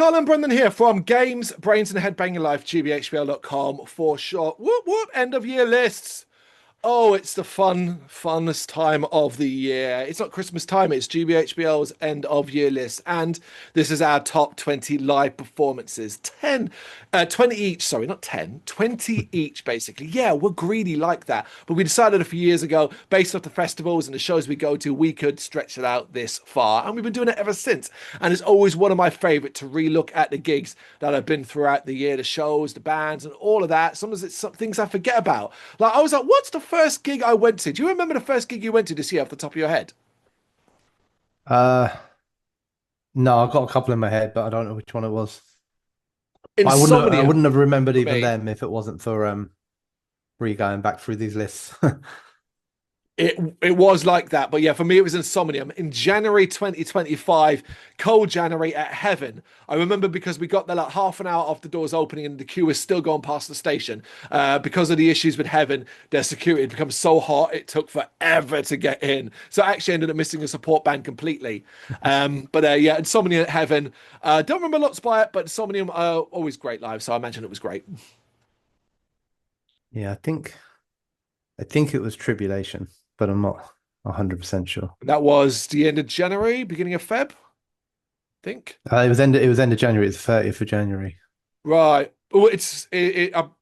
Carl and Brendan here from Games, Brains and Head-Banging Life, gbhbl.com for short. Whoop, whoop, end of year lists. Oh, it's the funnest time of the year. It's not Christmas time, it's GBHBL's end of year list. And this is our top 20 live performances. 20 each, sorry, not 10, 20 each, basically. Yeah, we're greedy like that. But we decided a few years ago, based off the festivals and the shows we go to, we could stretch it out this far. And we've been doing it ever since. And it's always one of my favorite to relook at the gigs that I've been throughout the year, the shows, the bands, and all of that. Sometimes it's some things I forget about. Like, I was like, what's the first gig I went to? Do you remember the first gig you went to this year off the top of your head? Uh, no, I've got a couple in my head, but I don't know which one it was. I wouldn't have, I Insomnia wouldn't have remembered for even me. them if it wasn't for going back through these lists. It was like that, but yeah, for me it was Insomnium in January 2025, cold January at Heaven. I remember because we got there like half an hour after the doors opening and the queue was still going past the station. Because of the issues with Heaven, their security had become so hot it took forever to get in. So I actually ended up missing a support band completely. But yeah, Insomnia at Heaven. Don't remember lots by it, but Insomnium always great live, so I imagine it was great. Yeah, I think it was Tribulation, but I'm not 100% sure. That was the end of January, beginning of Feb, I think. It was end of January. It's 30th of January. Right. Oh,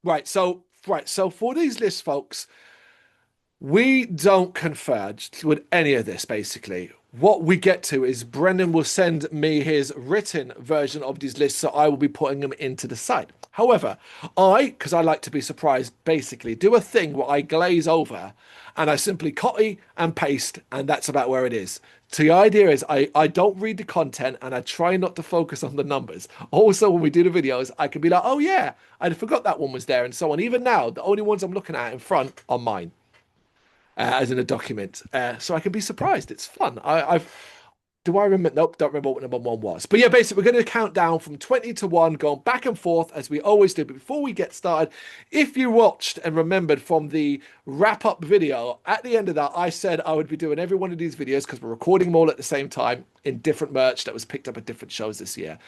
right. So for these lists, folks, we don't converge with any of this. Basically, what we get to is Brendan will send me his written version of these lists, so I will be putting them into the site. However, because I like to be surprised, basically do a thing where I glaze over and I simply copy and paste, and that's about where it is. So the idea is I don't read the content and I try not to focus on the numbers. Also, when we do the videos, I can be like, oh yeah, I forgot that one was there and so on. Even now, the only ones I'm looking at in front are mine, as in a document. So I can be surprised. It's fun. Do I remember? Nope, don't remember what number one was. But yeah, basically, we're going to count down from 20 to 1, going back and forth as we always do. But before we get started, if you watched and remembered from the wrap up video, at the end of that, I said I would be doing every one of these videos because we're recording them all at the same time in different merch that was picked up at different shows this year.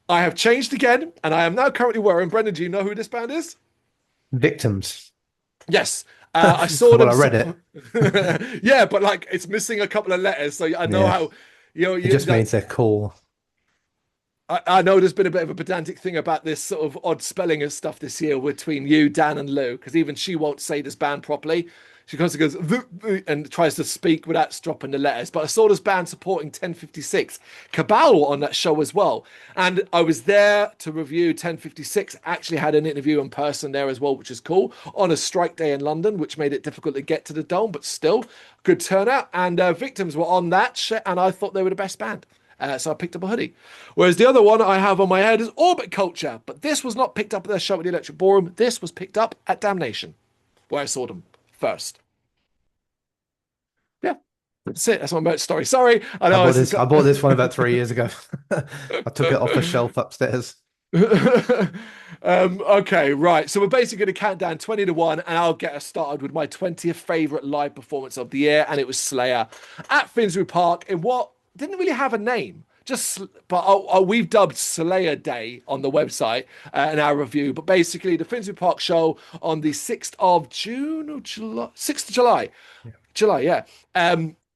I have changed again, and I am now currently wearing. Brendan, do you know who this band is? Victims. Yes. I saw Well, them. I read it. Yeah, but like it's missing a couple of letters, so I know Yeah, how. You know, it just means they're cool. I know there's been a bit of a pedantic thing about this sort of odd spelling of stuff this year between you, Dan, and Lou, because even she won't say this band properly. She constantly goes and tries to speak without dropping the letters. But I saw this band supporting 1056 Cabal on that show as well. And I was there to review 1056. Actually had an interview in person there as well, which is cool, on a strike day in London, which made it difficult to get to the Dome, but still good turnout. And Victims were on that shit, and I thought they were the best band. So I picked up a hoodie. Whereas the other one I have on my head is Orbit Culture. But this was not picked up at their show at the Electric Ballroom. This was picked up at Damnation, where I saw them first. Yeah, that's it. That's my merch story. Sorry. I I know bought this has this. I got... bought this one about 3 years ago. I took it off a shelf upstairs. Okay, right. So we're basically going to count down 20 to 1, and I'll get us started with my 20th favourite live performance of the year, and it was Slayer at Finsbury Park in what didn't really have a name. But we've dubbed Slayer Day on the website in our review. But basically, the Finsbury Park show on the 6th of June or July, 6th of July, Yeah. July, yeah.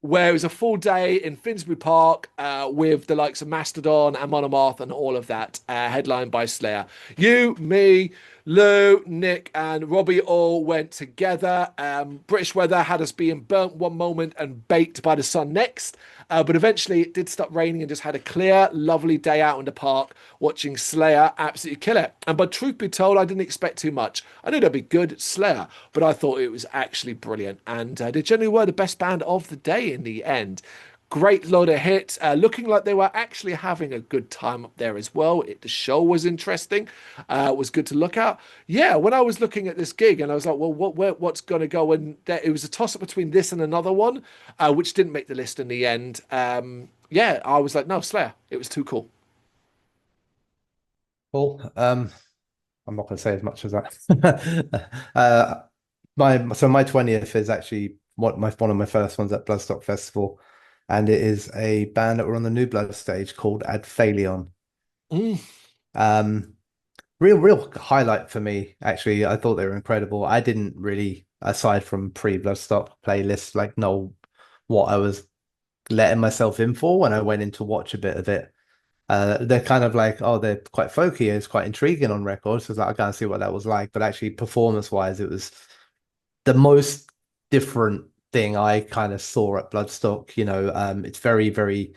Where it was a full day in Finsbury Park with the likes of Mastodon and Monomath and all of that, headlined by Slayer. You, me, Lou, Nick, and Robbie all went together. British weather had us being burnt one moment and baked by the sun next. But eventually it did stop raining and just had a clear, lovely day out in the park watching Slayer absolutely kill it. And but truth be told, I didn't expect too much. I knew they'd be good, Slayer, but I thought it was actually brilliant. And they generally were the best band of the day in the end. Great load of hits, looking like they were actually having a good time up there as well. The show was interesting, was good to look at. Yeah, when I was looking at this gig and I was like, well, what's going to go? And it was a toss up between this and another one, which didn't make the list in the end. Yeah, I was like, no, Slayer. It was too cool. Cool. I'm not going to say as much as that. My 20th is actually one of my first ones at Bloodstock Festival, and it is a band that were on the New Blood stage called Ad Phalion. Mm. Um, real highlight for me, actually. I thought they were incredible. I didn't really, aside from pre-Bloodstock playlists, like know what I was letting myself in for when I went in to watch a bit of it. They're kind of like, oh, they're quite folky. It's quite intriguing on record. So it's like, I can't see what that was like. But actually, performance-wise, it was the most different thing I kind of saw at Bloodstock. It's very, very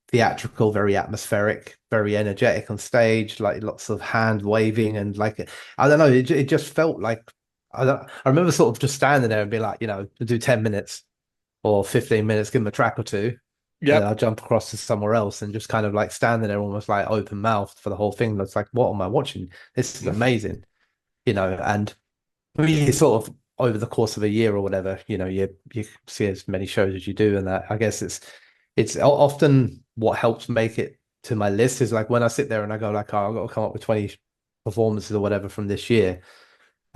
theatrical, very atmospheric, very energetic on stage, like lots of hand waving and like I don't know, it just felt like I remember sort of just standing there and being like, do 10 minutes or 15 minutes, give them a track or two, and then Yep. I'll jump across to somewhere else and just kind of like standing there almost like open mouthed for the whole thing. That's like, what am I watching? This is amazing, and I mean, you sort of over the course of a year or whatever, you see as many shows as you do, and that I guess it's often what helps make it to my list is like when I sit there and I go like, oh, I've got to come up with 20 performances or whatever from this year,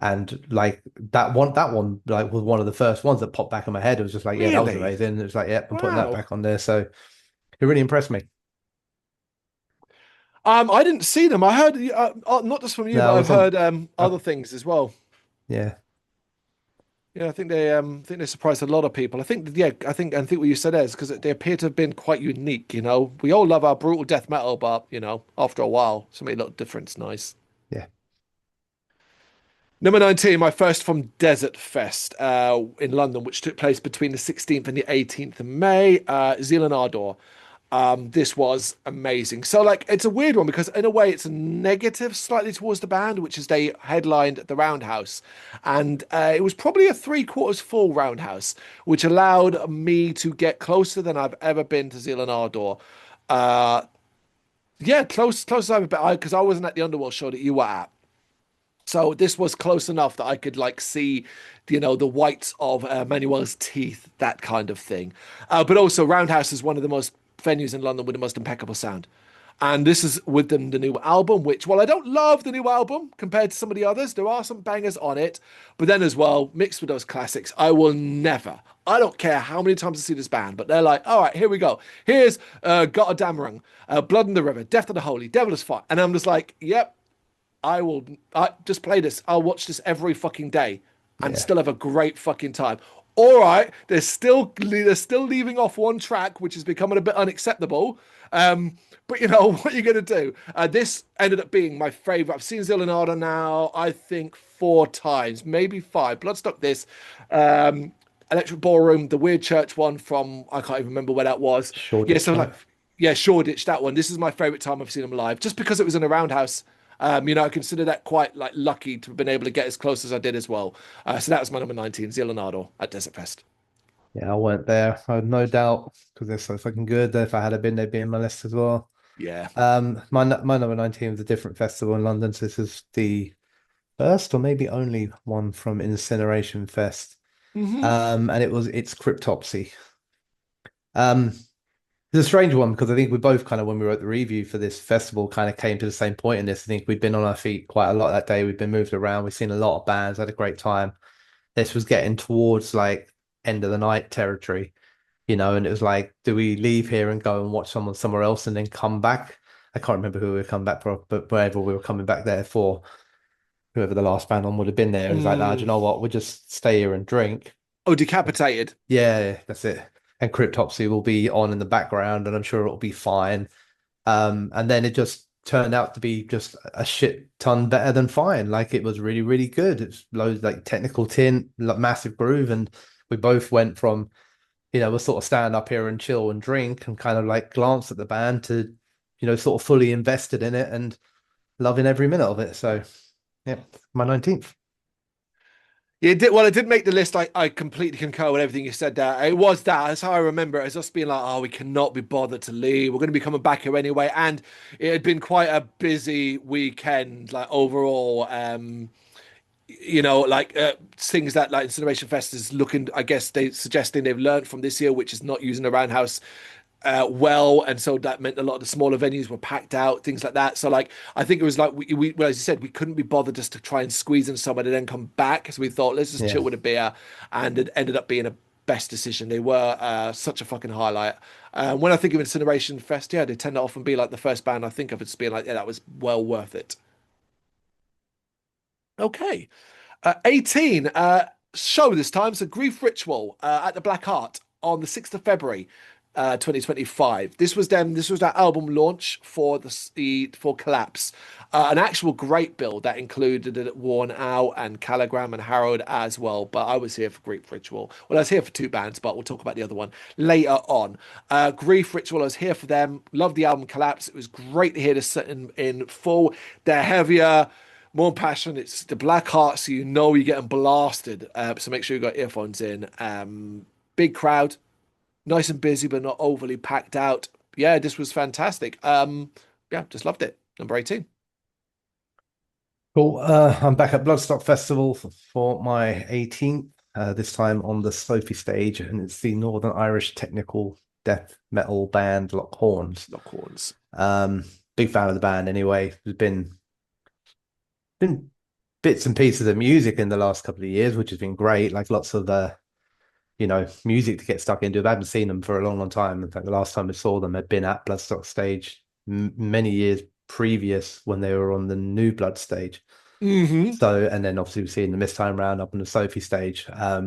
and like that one like was one of the first ones that popped back in my head. It was just like, yeah, that was Really? amazing. It was like, yep, I'm putting that Wow. back on there. So it really impressed me. I didn't see them. I heard, not just from you, No, but I I've was on. heard other things as well. Yeah, Yeah, I think they surprised a lot of people. I think, yeah, I think what you said is because they appear to have been quite unique. We all love our brutal death metal, but after a while, something a little different's nice. yeah, Number 19, my first from Desert Fest in London, which took place between the 16th and the 18th of May, Zealand Ardor. This was amazing. So, like, it's a weird one because, in a way, it's a negative slightly towards the band, which is they headlined the Roundhouse. And it was probably a three-quarters full Roundhouse, which allowed me to get closer than I've ever been to Zealand Ardor. Uh, yeah, close as I've ever been, because I wasn't at the Underworld show that you were at. So this was close enough that I could like see, the whites of Manuel's teeth, that kind of thing. But also, Roundhouse is one of the most venues in London with the most impeccable sound. And this is with them the new album, which, while I don't love the new album compared to some of the others, there are some bangers on it. But then as well, mixed with those classics, I will never, I don't care how many times I see this band, but they're like, all right, here we go. Here's Got a Dammerung, Blood in the River, Death of the Holy, Devil is Fire. And I'm just like, yep, I just play this. I'll watch this every fucking day and yeah, still have a great fucking time. All right, they're still leaving off one track, which is becoming a bit unacceptable. But what are you gonna do? This ended up being my favorite. I've seen Zillanada now, I think 4 times, maybe five. Bloodstock this, um, Electric Ballroom, the Weird Church one from I can't even remember where that was. Yeah, Shoreditch, so like right? yeah, Shoreditch, that one. This is my favorite time I've seen them live, just because it was in a roundhouse. I consider that quite like lucky to have been able to get as close as I did as well. So that was my number 19, Zielenado at Desert Fest. Yeah, I weren't there. I had no doubt because they're so fucking good. If I had been, they'd be in my list as well. Yeah. My number 19 was a different festival in London. So this is the first or maybe only one from Incineration Fest. Hmm. And it's Cryptopsy. Um, it's a strange one because I think we both kind of, when we wrote the review for this festival, kind of came to the same point in this. I think we've been on our feet quite a lot that day. We've been moved around. We've seen a lot of bands, had a great time. This was getting towards like end of the night territory, and it was like, do we leave here and go and watch someone somewhere else and then come back? I can't remember who we were coming back for, but wherever we were coming back there for, whoever the last band on would have been there. It was like, nah, do you Mm. know what? We'll just stay here and drink. Oh, decapitated. Yeah, that's it. And Cryptopsy will be on in the background, and I'm sure it'll be fine. And then it just turned out to be just a shit ton better than fine. Like it was really, really good. It's loads like technical tint, like massive groove, and we both went from, we'll sort of stand up here and chill and drink and kind of like glance at the band to, sort of fully invested in it and loving every minute of it. So yeah, my 19th. Yeah, it did. Well, it did make the list. I completely concur with everything you said there. It was that. That's how I remember it. As us being like, oh, we cannot be bothered to leave. We're going to be coming back here anyway. And it had been quite a busy weekend, like overall. Like things that like Incineration Fest is looking, I guess they suggesting they've learned from this year, which is not using the roundhouse well, and so that meant a lot of the smaller venues were packed out, things like that. So like I think it was like well, as you said, we couldn't be bothered just to try and squeeze in somewhere and then come back. So we thought let's just Yeah. chill with a beer, and it ended up being a best decision. They were such a fucking highlight. When I think of Incineration Fest, yeah, they tend to often be like the first band I think of as being like, yeah, that was well worth it. Okay. 18, show this time. So Grief Ritual at the Black Heart on the 6th of February, 2025. This was their album launch for for Collapse. An actual great build that included Worn Out and Caligram and Harold as well. But I was here for Grief Ritual. Well, I was here for two bands, but we'll talk about the other one later on. Grief Ritual, I was here for them. Loved the album Collapse. It was great to hear this in full. They're heavier, more passion. It's the Black Heart, so you know you're getting blasted. So make sure you got earphones in. Big crowd, nice and busy, but not overly packed out. Yeah, this was fantastic. Yeah, just loved it. Number 18. Cool. I'm back at Bloodstock Festival for my 18th, this time on the Sophie stage, and it's the Northern Irish technical death metal band Lock Horns. Lock horns. Big fan of the band anyway. There's been bits and pieces of music in the last couple of years, which has been great. Like lots of music to get stuck into. I haven't seen them for a long, long time. In fact, the last time I saw them had been at Bloodstock stage many years previous when they were on the New Blood stage. Hmm. So, and then obviously we've seen them this time round up on the Sophie stage. I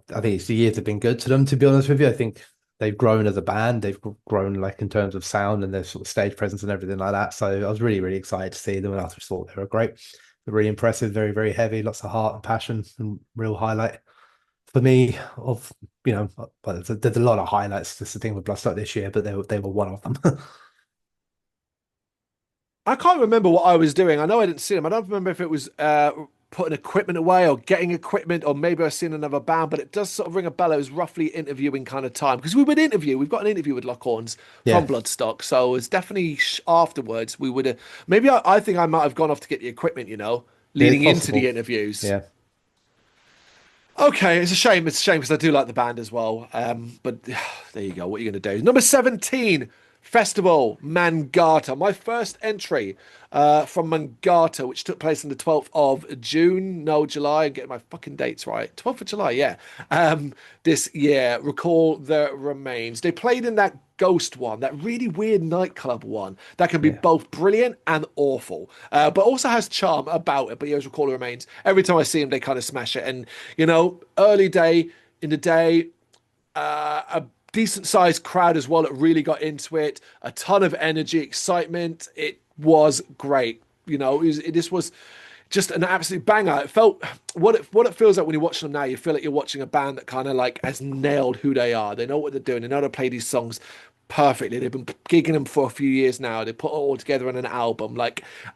think it's the years have been good to them, to be honest with you. I think they've grown as a band. They've grown like in terms of sound and their sort of stage presence and everything like that. So I was really, really excited to see them, and I just thought they were great. They're really impressive, very, very heavy, lots of heart and passion, and real highlight for me of well, there's a lot of highlights. This is the thing with Bloodstock this year, but they were one of them. I can't remember what I was doing. I know I didn't see them. I don't remember if it was putting equipment away or getting equipment, or maybe I seen another band, but it does sort of ring a bell. It was roughly interviewing kind of time because we would interview. We've got an interview with Lockhorns from Yeah, Bloodstock, so it's definitely afterwards we would have. Maybe I think I might have gone off to get the equipment, it's leading into the possible. interviews. Yeah. Okay, it's a shame. It's a shame because I do like the band as well. But there you go. What are you going to do? Number 17, Festival Mangata. My first entry from Mangata, which took place on the 12th of June. No, July. I'm getting my fucking dates right. 12th of July, yeah. This year. Recall the Remains. They played in that Ghost one, that really weird nightclub one that can be Yeah. both brilliant and awful, but also has charm about it. But here's Recall the Remains. Every time I see them, they kind of smash it. And, early day in the day, a decent sized crowd as well that really got into it. A ton of energy, excitement. It was great. This was just an absolute banger. It felt what it feels like when you're watching them now. You feel like you're watching a band that kind of like has nailed who they are. They know what they're doing. They know how to play these songs perfectly. They've been gigging them for a few years now. They put it all together in an album,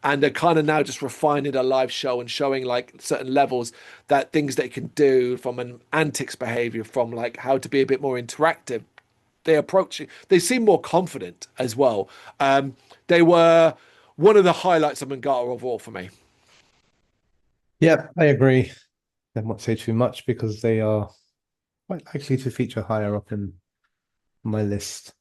and they're kind of now just refining a live show and showing like certain levels, that things they can do from an antics behavior, from like how to be a bit more interactive. They seem more confident as well. They were one of the highlights of Mangata overall for me. Yeah, I agree. I won't say too much because they are quite likely to feature higher up in my list.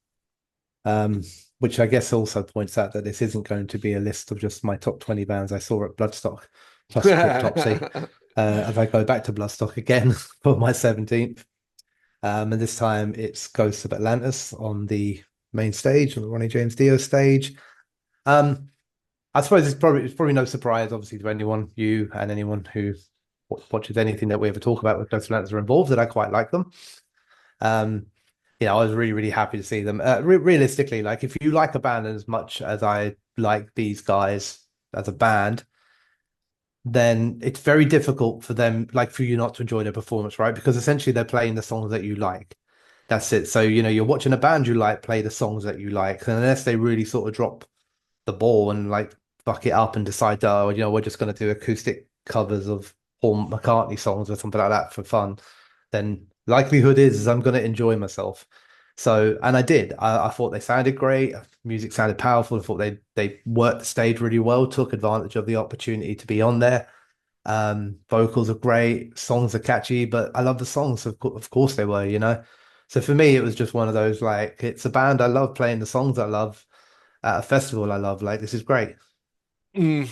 Um, which I guess also points out that this isn't going to be a list of just my top 20 bands I saw at Bloodstock plus Cryptopsy. As I go back to Bloodstock again for my 17th. And this time it's Ghosts of Atlantis on the main stage, on the Ronnie James Dio stage. Um, I suppose it's probably no surprise, obviously, to anyone, you and anyone who watches anything that we ever talk about with Ghosts of Atlantis are involved, that I quite like them. Um, I was really, really happy to see them. Realistically, like if you like a band as much as I like these guys as a band, then it's very difficult for them, like for you not to enjoy their performance, right? Because essentially they're playing the songs that you like. That's it. So, you're watching a band you like play the songs that you like. And unless they really sort of drop the ball and like fuck it up and decide, oh, we're just going to do acoustic covers of Paul McCartney songs or something like that for fun, then likelihood is I'm going to enjoy myself. So, and I did. I thought they sounded great. Music sounded powerful. I thought they worked the stage really well, took advantage of the opportunity to be on there. Vocals are great, songs are catchy, but I love the songs. Of course they were. So for me, it was just one of those, like, it's a band I love playing the songs I love at a festival I love. Like, this is great. Mm.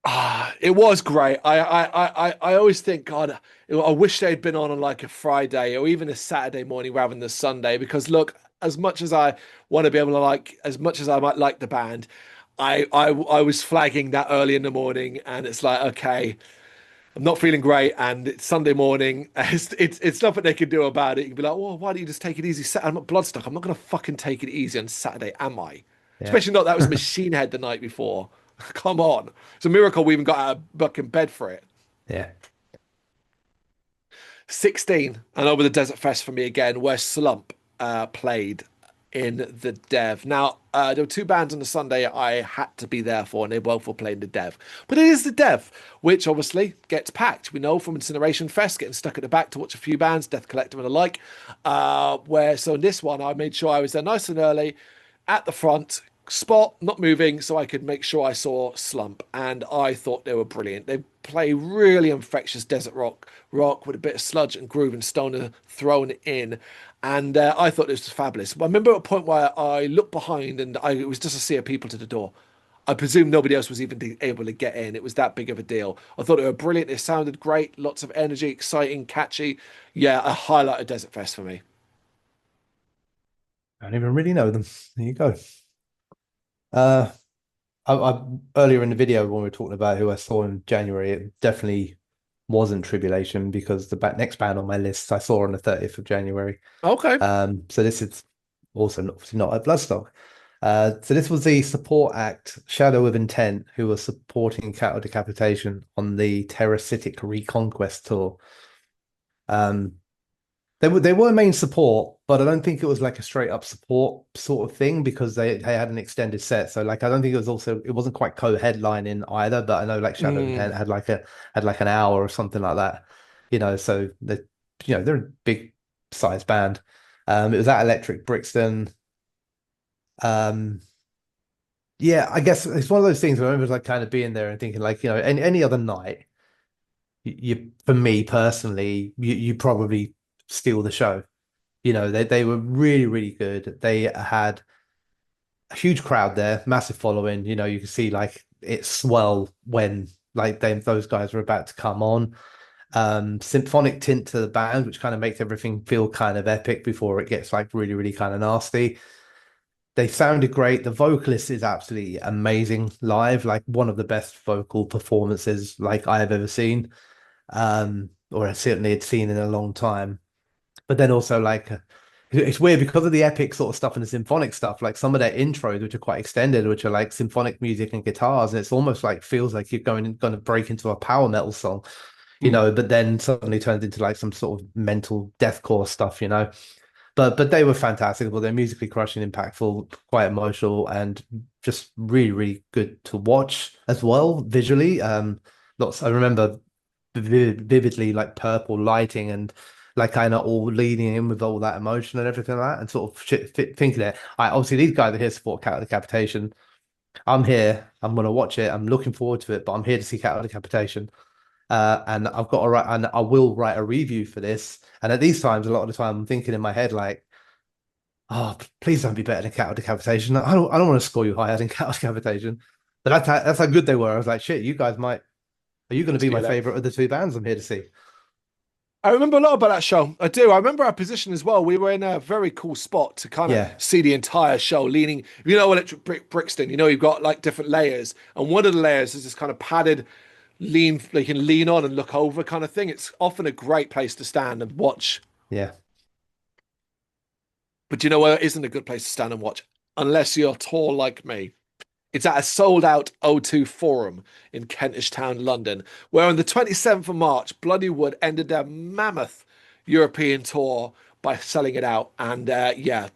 It was great. I always think, God, I wish they'd been on like a Friday or even a Saturday morning rather than the Sunday. Because look, as much as I want to be able to like, as much as I might like the band, I was flagging that early in the morning, and it's like, okay, I'm not feeling great, and it's Sunday morning. It's nothing they can do about it. You can be like, well, why don't you just take it easy? I'm not bloodstuck. I'm not gonna fucking take it easy on Saturday, am I? Yeah. Especially not that was Machine Head the night before. Come on. It's a miracle we even got out of fucking bed for it. Yeah. 16, and over the Desert Fest for me again, where Slump played in the Dev. Now, there were two bands on the Sunday I had to be there for, and they both were playing the Dev. But it is the Dev, which obviously gets packed. We know from Incineration Fest, getting stuck at the back to watch a few bands, Death Collective and the like. So in this one, I made sure I was there nice and early at the front spot, not moving, so I could make sure I saw Slump. And I thought they were brilliant. They play really infectious desert rock with a bit of sludge and groove and stoner thrown in. And I thought this was fabulous. I remember at a point where I looked behind and it was just a sea of people to the door. I presume nobody else was even able to get in. It was that big of a deal. I thought they were brilliant. They sounded great. Lots of energy, exciting, catchy. Yeah, a highlight of Desert Fest for me. I don't even really know them. There you go. Uh, I earlier in the video when we were talking about who I saw in January, it definitely wasn't Tribulation because the next band on my list I saw on the 30th of January. Okay. So this is also obviously not a Bloodstock. So this was the support act Shadow of Intent, who was supporting Cattle Decapitation on the Terrasitic Reconquest tour. Um, they were main support, but I don't think it was like a straight up support sort of thing because they had an extended set. So like I don't think it wasn't quite co-headlining either, but I know like Shadow of Mm. Intent had like an hour or something like that. So they're a big size band. It was at Electric Brixton. Um yeah, I guess it's one of those things where I remember like kind of being there and thinking like, any other night, for me personally, you probably steal the show. They were really, really good. They had a huge crowd there, massive following. You can see like it swell when like those guys were about to come on. Symphonic tint to the band, which kind of makes everything feel kind of epic before it gets like really, really kind of nasty. They sounded great. The vocalist is absolutely amazing live, like one of the best vocal performances like I have ever seen, or I certainly had seen in a long time. But then also like it's weird because of the epic sort of stuff and the symphonic stuff, like some of their intros, which are quite extended, which are like symphonic music and guitars, and it's almost like feels like you're going to break into a power metal song, Mm. but then suddenly turns into like some sort of mental deathcore stuff. But they were fantastic. Well, they're musically crushing, impactful, quite emotional, and just really, really good to watch as well visually. Lots. I remember vividly like purple lighting and like kind of all leading in with all that emotion and everything like that, and sort of thinking it. I obviously these guys are here to support Cat Decapitation. I'm here. I'm going to watch it. I'm looking forward to it, but I'm here to see Cat Decapitation. And I've got to write, and I will write a review for this. And at these times, a lot of the time, I'm thinking in my head like, oh, please don't be better than Cattle Decapitation. I don't want to score you higher than Cattle Decapitation. But that's how good they were. I was like, shit, you guys might. Are you going to be my Steal it. favorite of the two bands I'm here to see? I remember a lot about that show. I do. I remember our position as well. We were in a very cool spot to kind of Yeah, see the entire show, leaning. Electric Brixton. You've got like different layers, and one of the layers is this kind of padded, lean. You can lean on and look over kind of thing. It's often a great place to stand and watch. yeah, But you know where it isn't a good place to stand and watch, unless you're tall like me. It's at a sold out O2 Forum in Kentish Town, London, where on the 27th of March, Bloody Wood ended their mammoth European tour by selling it out. And yeah,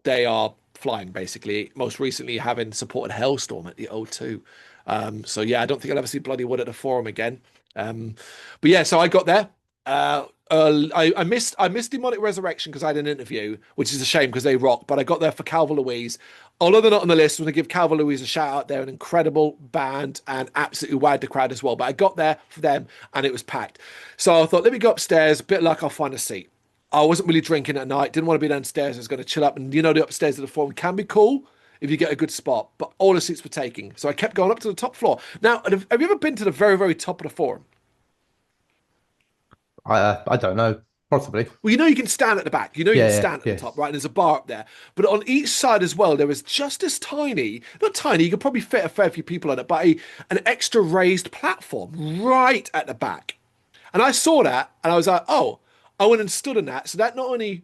they are flying basically. Most recently, having supported Hellstorm at the O2. So yeah, I don't think I'll ever see Bloody Wood at the Forum again. But yeah, so I got there. I missed Demonic Resurrection because I had an interview, which is a shame because they rock. But I got there for Calva Louise. Although they're not on the list, I want to give Calva Louise a shout out. They're an incredible band and absolutely wowed the crowd as well. But I got there for them and it was packed. So I thought, let me go upstairs. Bit like I'll find a seat. I wasn't really drinking at night. Didn't want to be downstairs. I was going to chill up. And the upstairs of the Forum can be cool. if you get a good spot, but all the seats were taken. So I kept going up to the top floor. Now, have you ever been to the very, very top of the forum? I don't know. Possibly. Well, you know you can stand at the back. You know you can Yeah, stand at the yeah, top, right? And there's a bar up there. But on each side as well, there was just this tiny, not tiny, you could probably fit a fair few people on it, but an extra raised platform right at the back. And I saw that and I was like, oh, I went and stood in that. So that not only,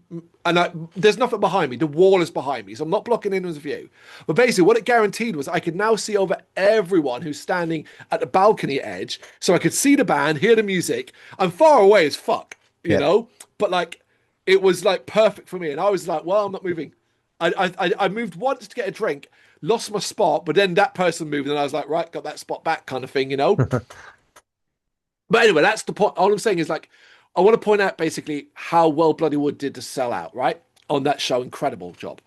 there's nothing behind me. The wall is behind me. So I'm not blocking anyone's view. But basically, what it guaranteed was I could now see over everyone who's standing at the balcony edge. So I could see the band, hear the music. I'm far away as fuck, you yeah. know? But like, it was like perfect for me. And I was like, well, I'm not moving. I moved once to get a drink, lost my spot, but then that person moved and I was like, right, got that spot back kind of thing, you know? But anyway, that's the point. All I'm saying is like, I want to point out basically how well Bloody Wood did to sell out, right? On that show, incredible job.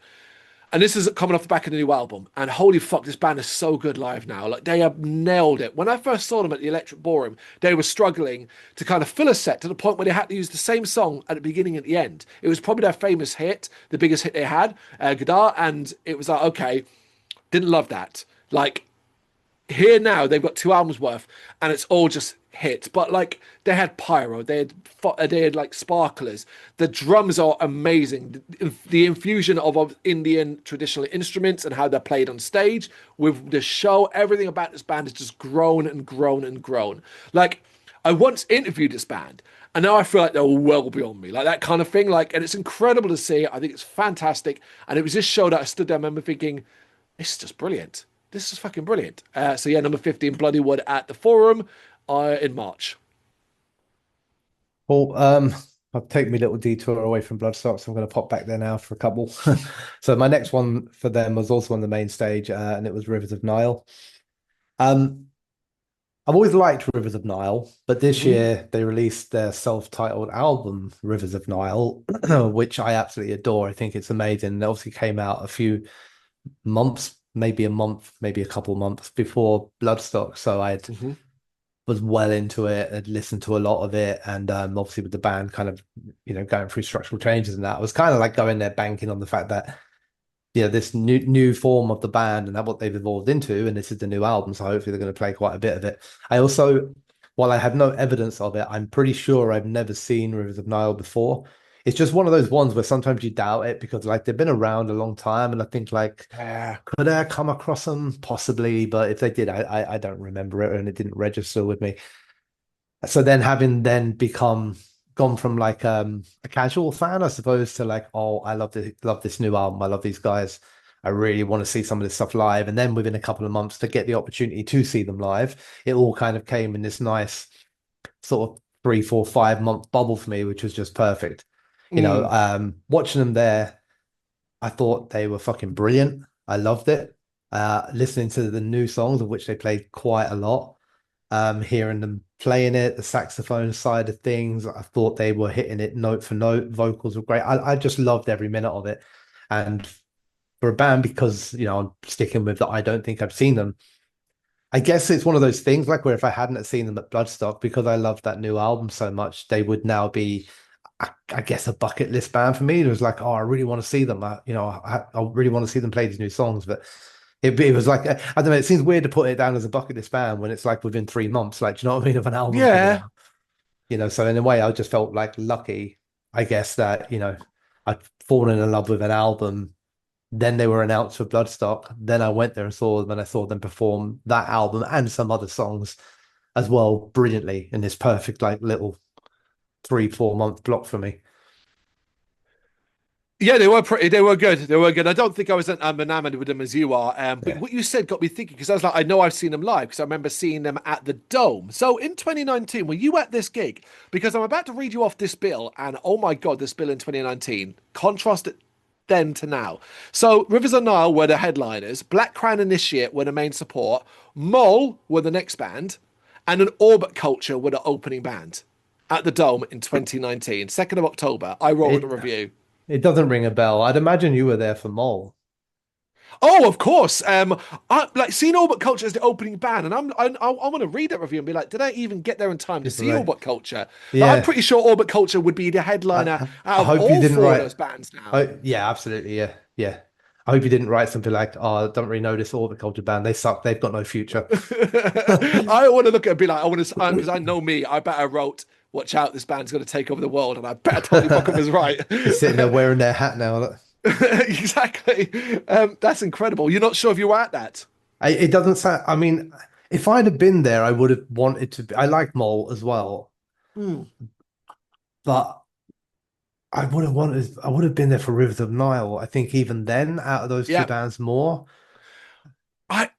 And this is coming off the back of the new album. And holy fuck, this band is so good live now. Like they have nailed it. When I first saw them at the Electric Ballroom, they were struggling to kind of fill a set to the point where they had to use the same song at the beginning and at the end. It was probably their famous hit, the biggest hit they had, Godard. And it was like, okay, didn't love that. Like here now they've got two albums worth and it's all just hits, but like they had pyro, they had like sparklers, the drums are amazing, the infusion of Indian traditional instruments and how they're played on stage with the show, everything about this band has just grown and grown and grown. Like I once interviewed this band and now I feel like they're well beyond me, like that kind of thing, like, and it's incredible to see. I think it's fantastic, and it was this show that I stood there, I remember thinking, this is just brilliant. This is fucking brilliant. So yeah, number 15, Bloody Wood at the Forum in March. Well, I'll take me a little detour away from Bloodstock, so I'm going to pop back there now for a couple. So my next one for them was also on the main stage, and it was Rivers of Nile. Um, I've always liked Rivers of Nile, but this Hmm. year they released their self-titled album, Rivers of Nile, which I absolutely adore. I think it's amazing. It obviously came out a few months, maybe a month, maybe a couple months before Bloodstock, so I Hmm. was well into it, had listened to a lot of it, and obviously with the band kind of, going through structural changes and that, I was kind of like going there banking on the fact that, this new form of the band and that what they've evolved into, and this is the new album, so hopefully they're going to play quite a bit of it. I also, while I have no evidence of it, I'm pretty sure I've never seen Rivers of Nile before. It's just one of those ones where sometimes you doubt it because like they've been around a long time, and I think like Yeah. could I come across them? Possibly, but if they did, I don't remember it and it didn't register with me. So then having then become gone from like a casual fan, I suppose, to like, oh, I love this new album. I love these guys. I really want to see some of this stuff live. And then within a couple of months to get the opportunity to see them live, it all kind of came in this nice sort of 3, 4, 5 month bubble for me, which was just perfect. Mm. Watching them there, I thought they were fucking brilliant. I loved it. Listening to the new songs, of which they played quite a lot, hearing them playing it, the saxophone side of things, I thought they were hitting it note for note. Vocals were great. I just loved every minute of it. And for a band, because I'm sticking with that, I don't think I've seen them. I guess it's one of those things like where if I hadn't seen them at Bloodstock, because I loved that new album so much, they would now be, I guess, a bucket list band for me. It was like, oh, I really want to see them. I really want to see them play these new songs. But it was like, I don't know, it seems weird to put it down as a bucket list band when it's like within 3 months, like, do you know what I mean, of an album coming Yeah. out. So in a way, I just felt like lucky, I guess, that, I'd fallen in love with an album. Then they were announced for Bloodstock. Then I went there and saw them, and I saw them perform that album and some other songs as well brilliantly in this perfect, like, little 3, 4 month block for me. Yeah, they were pretty. They were good. They were good. I don't think I was enamored with them as you are. But Yeah. what you said got me thinking because I was like, I know I've seen them live because I remember seeing them at the Dome. So in 2019, were you at this gig? Because I'm about to read you off this bill, and oh my God, this bill in 2019. Contrast it then to now. So Rivers of Nile were the headliners. Black Crown Initiate were the main support. Mole were the next band, and an Orbit Culture were the opening band at the Dome in 2019, 2nd of October. I wrote the It review. it doesn't ring a bell. I'd imagine you were there for Mole. Oh, of course. I like seeing All But Culture as the opening band, and I want to read that review and be like, did I even get there in time to Just see All like, But Culture? Like, I'm yeah. pretty sure All But Culture would be the headliner I, out I of hope you all didn't four of write. those bands now. Oh, yeah, absolutely. Yeah. Yeah. I hope you didn't write something like, "Oh, I don't really know this Orbit Culture band. They suck. They've got no future." I want to look at it and be like, I want to, because I know me. I bet I wrote, "Watch out, this band's going to take over the world," and I bet I totally fucking was right. They're sitting there wearing their hat now. Exactly. That's incredible. You're not sure if you were at that. It doesn't sound. I mean, if I'd have been there, I would have wanted to be. I like Mole as well, Hmm. but I would have wanted. I would have been there for Rivers of Nile. I think even then, out of those two Yeah. bands, more. I.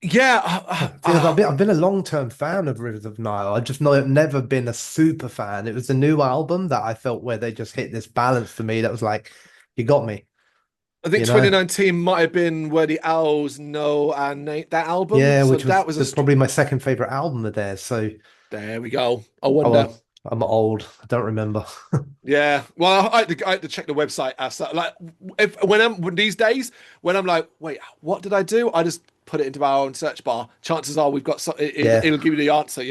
Yeah. Because I've been a long-term fan of Rivers of Nile. I just know never been a super fan. It was the new album that I felt where they just hit this balance for me that was like, you got me, I think you know? 2019 might have been where the Owls know and Nate that album. Yeah, So which that was was probably my second favorite album of theirs. So, there we go. I oh wonder. well, I'm old. I don't remember. Yeah. Well, I had to check the website. So, like, if when these days when I'm like, wait, what did I do? I just put it into our own search bar. Chances are we've got Yeah. it'll give you the answer.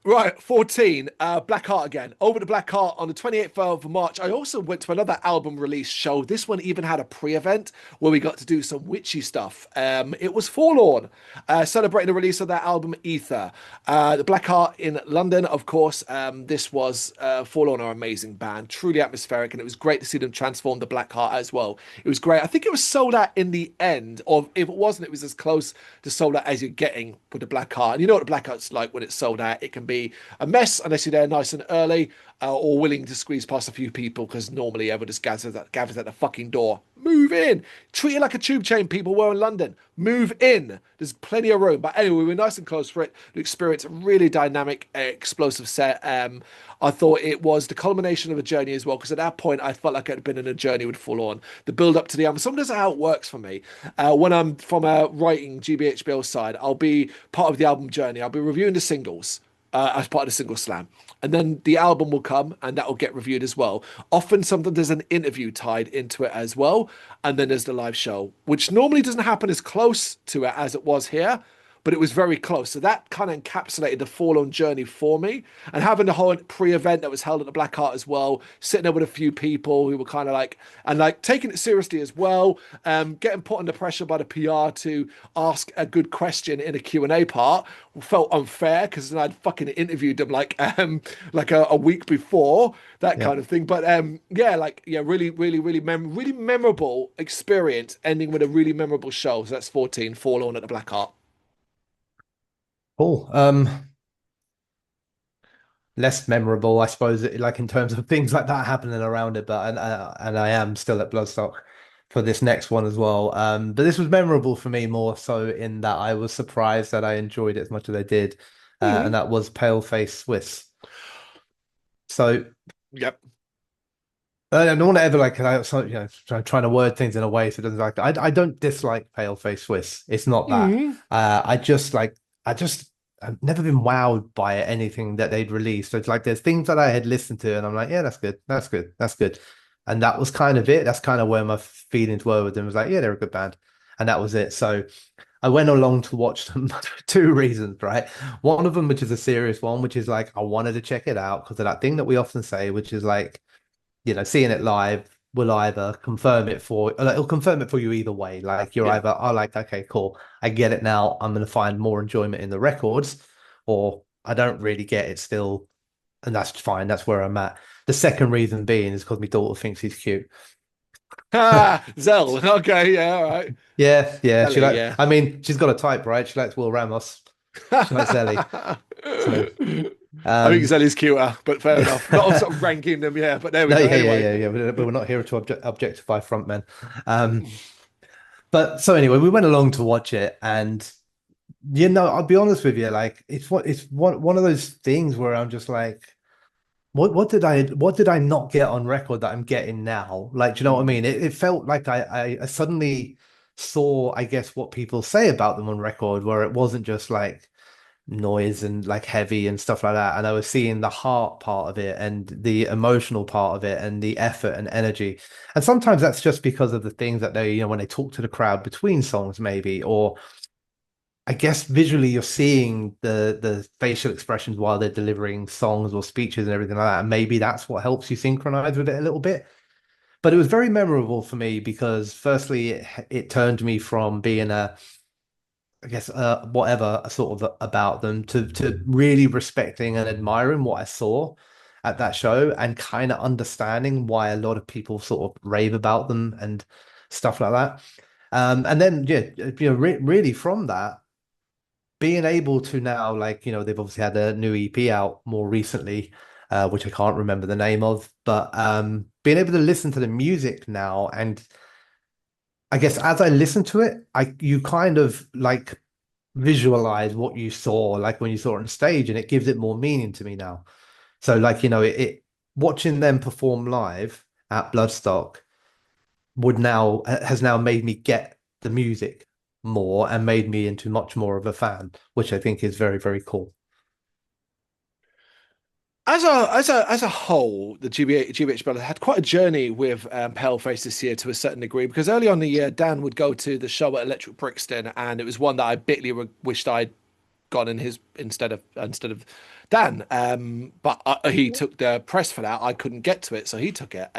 Right, 14, Black Heart again. Over to Black Heart on the 28th of March. I also went to another album release show. This one even had a pre-event where we got to do some witchy stuff. It was Forlorn, celebrating the release of their album Ether. The Black Heart in London, of course. This was Forlorn, are an amazing band, truly atmospheric, and it was great to see them transform the Black Heart as well. It was great. I think it was sold out in the end, or if it wasn't, it was as close to sold out as you're getting with the Black Heart. And you know what the Black Heart's like when it's sold out. It can be a mess unless you're there nice and early, or willing to squeeze past a few people because normally everyone just gathers at the fucking door. Move in. Treat it like a tube chain, people were in London. Move in. There's plenty of room. But anyway, we were nice and close for it. The experience, a really dynamic, explosive set. I thought it was the culmination of a journey as well, because at that point I felt like I'd been in a journey with Full On. The build up to the album. Sometimes that's how it works for me. When I'm from a writing GBHBL side, I'll be part of the album journey. I'll be reviewing the singles as part of the single slam. And then the album will come and that will get reviewed as well. Often something there's an interview tied into it as well. And then there's the live show, which normally doesn't happen as close to it as it was here, but it was very close. So that kind of encapsulated the Forlorn journey for me. And having the whole pre-event that was held at the Black Heart as well, sitting there with a few people who were kind of like, and like taking it seriously as well, getting put under pressure by the PR to ask a good question in a Q&A part felt unfair because I'd fucking interviewed them like a week before, that Yeah. kind of thing. But yeah, like yeah, really, really, really memorable experience ending with a really memorable show. So that's 14, Forlorn at the Black Heart. Cool. Less memorable, I suppose, like in terms of things like that happening around it. But and I am still at Bloodstock for this next one as well. But this was memorable for me more so in that I was surprised that I enjoyed it as much as I did, and Mm. that was Paleface Swiss. So Yep. I don't want to ever like trying to word things in a way so it doesn't like I don't dislike Paleface Swiss. It's not that. Mm. I just like I just I've never been wowed by anything that they'd released. So it's like there's things that I had listened to and I'm like, yeah, that's good, that's good, that's good. And that was kind of it. That's kind of where my feelings were with them. It was like, yeah, they're a good band. And that was it. So I went along to watch them for two reasons, right? One of them, which is a serious one, which is like I wanted to check it out because of that thing that we often say, which is like seeing it live will either confirm it for like, it'll confirm it for you either way. Like you're Yeah. either oh like okay cool I get it now I'm going to find more enjoyment in the records, or I don't really get it still, and that's fine. That's where I'm at. The second reason being is because my daughter thinks he's cute. Ah, Zell. Okay. Yeah. All right. Yeah. She Ellie. like. Yeah. I mean, she's got a type, right? She likes Will Ramos. She likes Ellie. So, I think um, Zelly's cuter, but fair enough. Not sort of ranking them, yeah. But there we no, go. yeah, Anyway. yeah. But we're not here to objectify frontmen. Um, but so anyway, we went along to watch it, and I'll be honest with you, like it's one of those things where I'm just like, what did I not get on record that I'm getting now? Like, do you know what I Mm. mean? It felt like I suddenly saw, I guess, what people say about them on record, where it wasn't just like noise and like heavy and stuff like that. And I was seeing the heart part of it and the emotional part of it and the effort and energy. And sometimes that's just because of the things that they, when they talk to the crowd between songs, maybe, or I guess visually you're seeing the facial expressions while they're delivering songs or speeches and everything like that. And maybe that's what helps you synchronize with it a little bit. But it was very memorable for me because firstly, it turned me from being a, I guess, whatever sort of about them to really respecting and admiring what I saw at that show and kind of understanding why a lot of people sort of rave about them and stuff like that. And then yeah, really from that, being able to now, like, they've obviously had a new EP out more recently, which I can't remember the name of, but being able to listen to the music now, and I guess as I listen to it, you kind of like visualize what you saw, like when you saw it on stage, and it gives it more meaning to me now. So, like, watching them perform live at Bloodstock has now made me get the music more and made me into much more of a fan, which I think is very, very cool. As a whole, the GBHBL had quite a journey with Paleface this year to a certain degree because early on in the year, Dan would go to the show at Electric Brixton, and it was one that I bitterly wished I'd gone in his instead of Dan. But he took the press for that. I couldn't get to it, so he took it.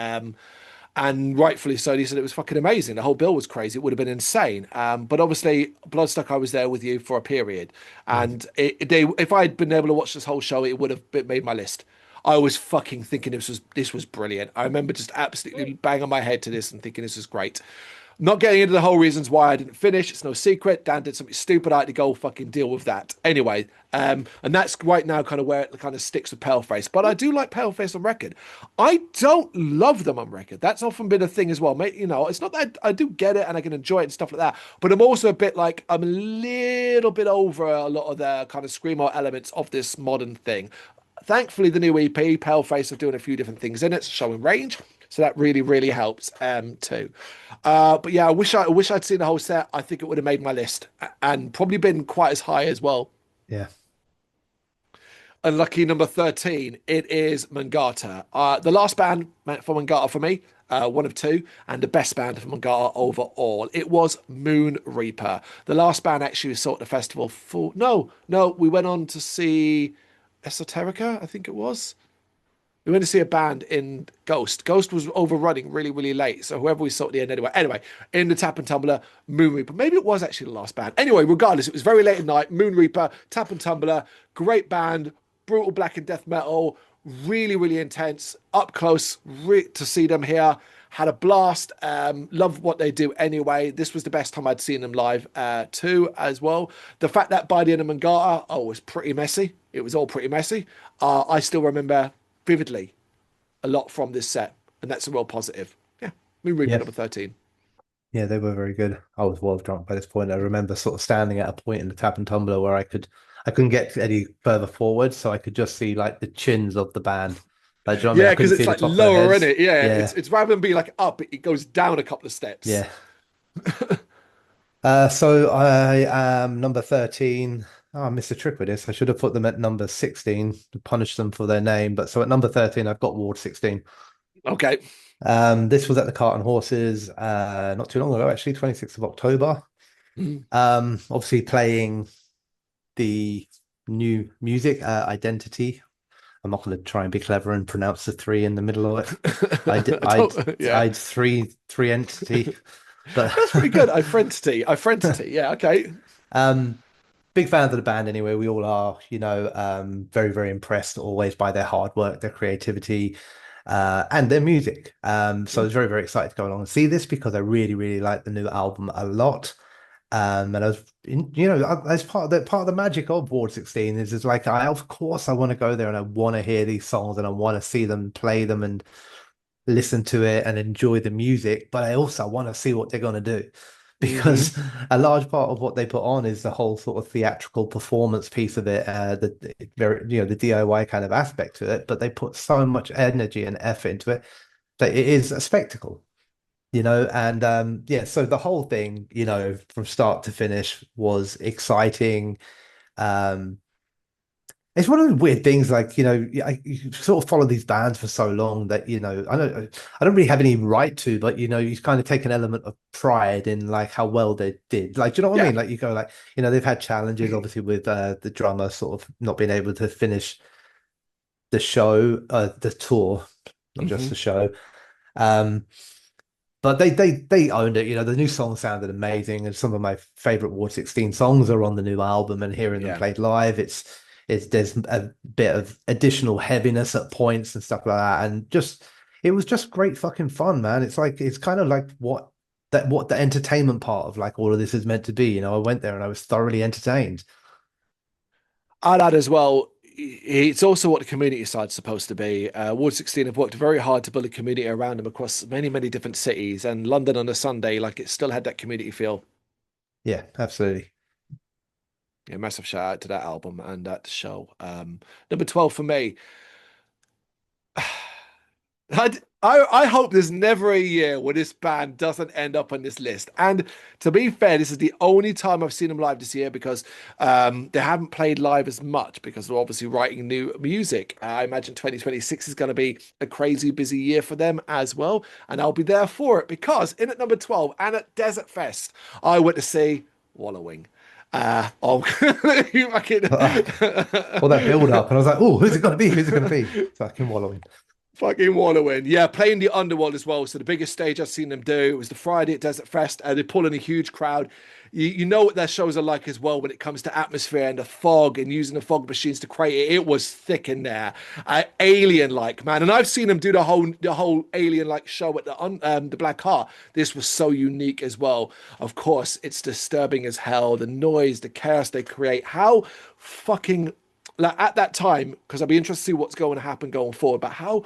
And rightfully so. He said it was fucking amazing. The whole bill was crazy. It would have been insane. But obviously, Bloodstock, I was there with you for a period, Yeah. and if I'd been able to watch this whole show, it would have made my list. I was fucking thinking this was brilliant. I remember just absolutely banging my head to this and thinking this was great. Not getting into the whole reasons why I didn't finish. It's no secret. Dan did something stupid. I had to go fucking deal with that. Anyway, and that's right now kind of where it kind of sticks with Paleface. But I do like Paleface on record. I don't love them on record. That's often been a thing as well. Mate, it's not that I do get it and I can enjoy it and stuff like that. But I'm also a bit like I'm a little bit over a lot of the kind of screamo elements of this modern thing. Thankfully, the new EP, Paleface, are doing a few different things in it, showing range. So that really, really helps too. But yeah, I wish I'd seen the whole set. I think it would have made my list and probably been quite as high as well. Yeah. And lucky number 13, it is Mangata. The last band for Mangata for me, one of two, and the best band for Mangata overall. It was Moon Reaper. The last band actually we saw at the festival for no, we went on to see Esoterica, I think it was. We went to see a band in Ghost. Ghost was overrunning really, really late. So whoever we saw at the end anyway. Anyway, in the Tap and Tumbler, Moon Reaper. Maybe it was actually the last band. Anyway, regardless, it was very late at night. Moon Reaper, Tap and Tumbler, great band, brutal black and death metal, really, really intense. Up close to see them here. Had a blast. Love what they do anyway. This was the best time I'd seen them live too, as well. The fact that by the end of Mangata, oh, it was pretty messy. It was all pretty messy. I still remember vividly a lot from this set, and that's a real positive. Yeah, Moon Reaper Yeah. number 13. Yeah, they were very good. I was well drunk by this point. I remember sort of standing at a point in the tap and tumbler where I couldn't get any further forward, so I could just see like the chins of the band. Like, do you know what I mean? I Yeah, because couldn't see it's the like top of their lower in heads. it. Yeah, it's Yeah, it's rather than being like up, it goes down a couple of steps. yeah. So I am number 13. Oh, I missed a trick with this. I should have put them at number 16 to punish them for their name. But so at number 13, I've got Ward 16. Okay. This was at the Cart and Horses not too long ago, actually, 26th of October. Mm. Obviously playing the new music, Identity. I'm not going to try and be clever and pronounce the three in the middle of it. I don't, yeah, I'd three entity, but that's pretty good. I friendity. I friendity. Yeah, okay. um, big fans of the band anyway. We all are, very, very impressed always by their hard work, their creativity, and their music. So I was very, very excited to go along and see this because I really, really like the new album a lot. And I was, as part of the magic of Ward 16 is like, of course I want to go there and I want to hear these songs and I want to see them, play them and listen to it and enjoy the music, but I also want to see what they're going to do Hmm. because a large part of what they put on is the whole sort of theatrical performance piece of it, the very, the DIY kind of aspect to it, but they put so much energy and effort into it that it is a spectacle. And yeah, so the whole thing, from start to finish was exciting. Um, it's one of the weird things, like, you sort of follow these bands for so long that, I don't really have any right to, but, you kind of take an element of pride in like how well they did. Like, do you know what I Yeah. mean? Like, you go like, they've had challenges, obviously, with the drummer sort of not being able to finish the show, the tour, not just Hmm. the show. Um, But they owned it. The new song sounded amazing, and some of my favorite War 16 songs are on the new album. And hearing them Yeah. played live, it's there's a bit of additional heaviness at points and stuff like that, and just it was just great fucking fun, man. It's kind of like what the entertainment part of like all of this is meant to be. I went there and I was thoroughly entertained. I'd add as well, it's also what the community side's supposed to be. Ward 16 have worked very hard to build a community around them across many, many different cities. And London on a Sunday, like it still had that community feel. Yeah, absolutely. Yeah, massive shout out to that album and that show. Number 12 for me. I hope there's never a year where this band doesn't end up on this list. And to be fair, this is the only time I've seen them live this year because they haven't played live as much because they're obviously writing new music. I imagine 2026 is going to be a crazy busy year for them as well. And I'll be there for it because in at number 12 and at Desert Fest, I went to see Wallowing. Oh, you fucking All that build up, and I was like, oh, who's it gonna be? Who's it gonna be? Fucking wallowing. fucking wallowing. Yeah, playing the Underworld as well. So the biggest stage I've seen them do, it was the Friday at Desert Fest. They pull in a huge crowd. You know what their shows are like as well when it comes to atmosphere and the fog and using the fog machines to create it. It was thick in there, alien-like, man. And I've seen them do the whole alien-like show at the Black Heart. This was so unique as well. Of course, it's disturbing as hell. The noise, the chaos they create. How fucking like at that time, because I'll be interested to see what's going to happen going forward, but how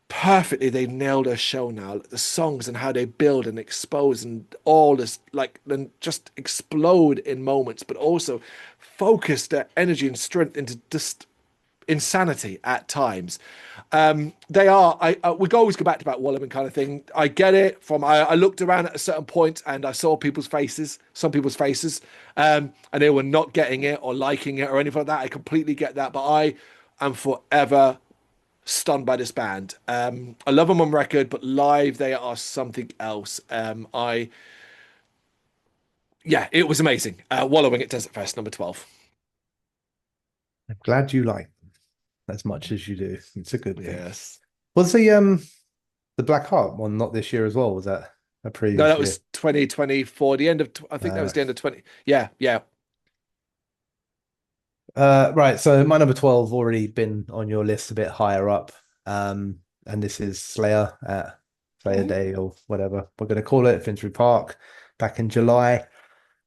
perfectly they nailed a show now. Like the songs and how they build and expose and all this, like, then just explode in moments, but also focus their energy and strength into just insanity at times. They are. We always go back to that Wallman kind of thing. I get it. I looked around at a certain point and I saw people's faces, some people's faces, and they were not getting it or liking it or anything like that. I completely get that, but I am forever stunned by this band. I love them on record, but live they are something else. Yeah, it was amazing. Wallowing at Desert Fest, number 12. I'm glad you like them as much as you do. It's a good thing. Yes. Was the Black Heart one not this year as well? Was that a No, previous that year? was 2024. The end of, I think that Uh, was the end of 20. Yeah, yeah. right. So my number 12 already been on your list a bit higher up. And this is Slayer at Slayer Mhm. Day or whatever we're going to call it, Finsbury Park, back in July.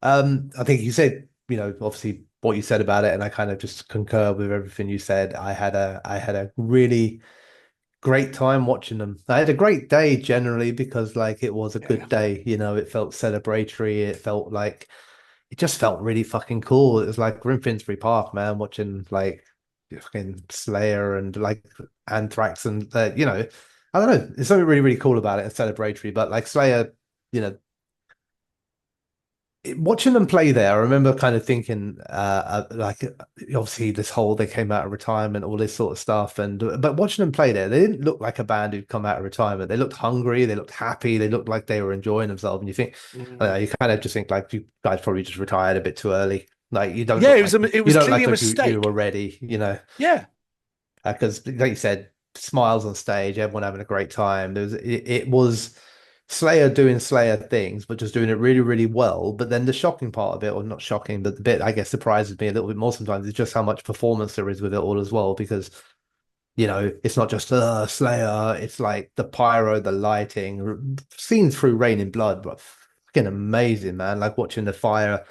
I think you said, obviously what you said about it, and I kind of just concur with everything you said. I had a really great time watching them. I had a great day generally because like it was a good Yeah. day, it felt celebratory. It just felt really fucking cool. It was like we're in Finsbury Park, man, watching like fucking Slayer and like Anthrax and I don't know. There's something really, really cool about it and celebratory. But like Slayer, you know, watching them play there, I remember kind of thinking, like obviously this whole they came out of retirement, all this sort of stuff, and but watching them play there, they didn't look like a band who'd come out of retirement. They looked hungry, they looked happy, they looked like they were enjoying themselves. And you think, I don't know, Mm. you kind of just think like you guys probably just retired a bit too early. Like you don't Yeah, look like it you was don't clearly like a you were mistake. ready, Yeah. because like you said, smiles on stage, everyone having a great time. It was Slayer doing Slayer things, but just doing it really, really well. But then the shocking part of it, or not shocking, but the bit I guess surprises me a little bit more sometimes is just how much performance there is with it all as well. Because it's not just Slayer, it's like the pyro, the lighting, seen through Rain in Blood, but fucking amazing, man. Like watching the fire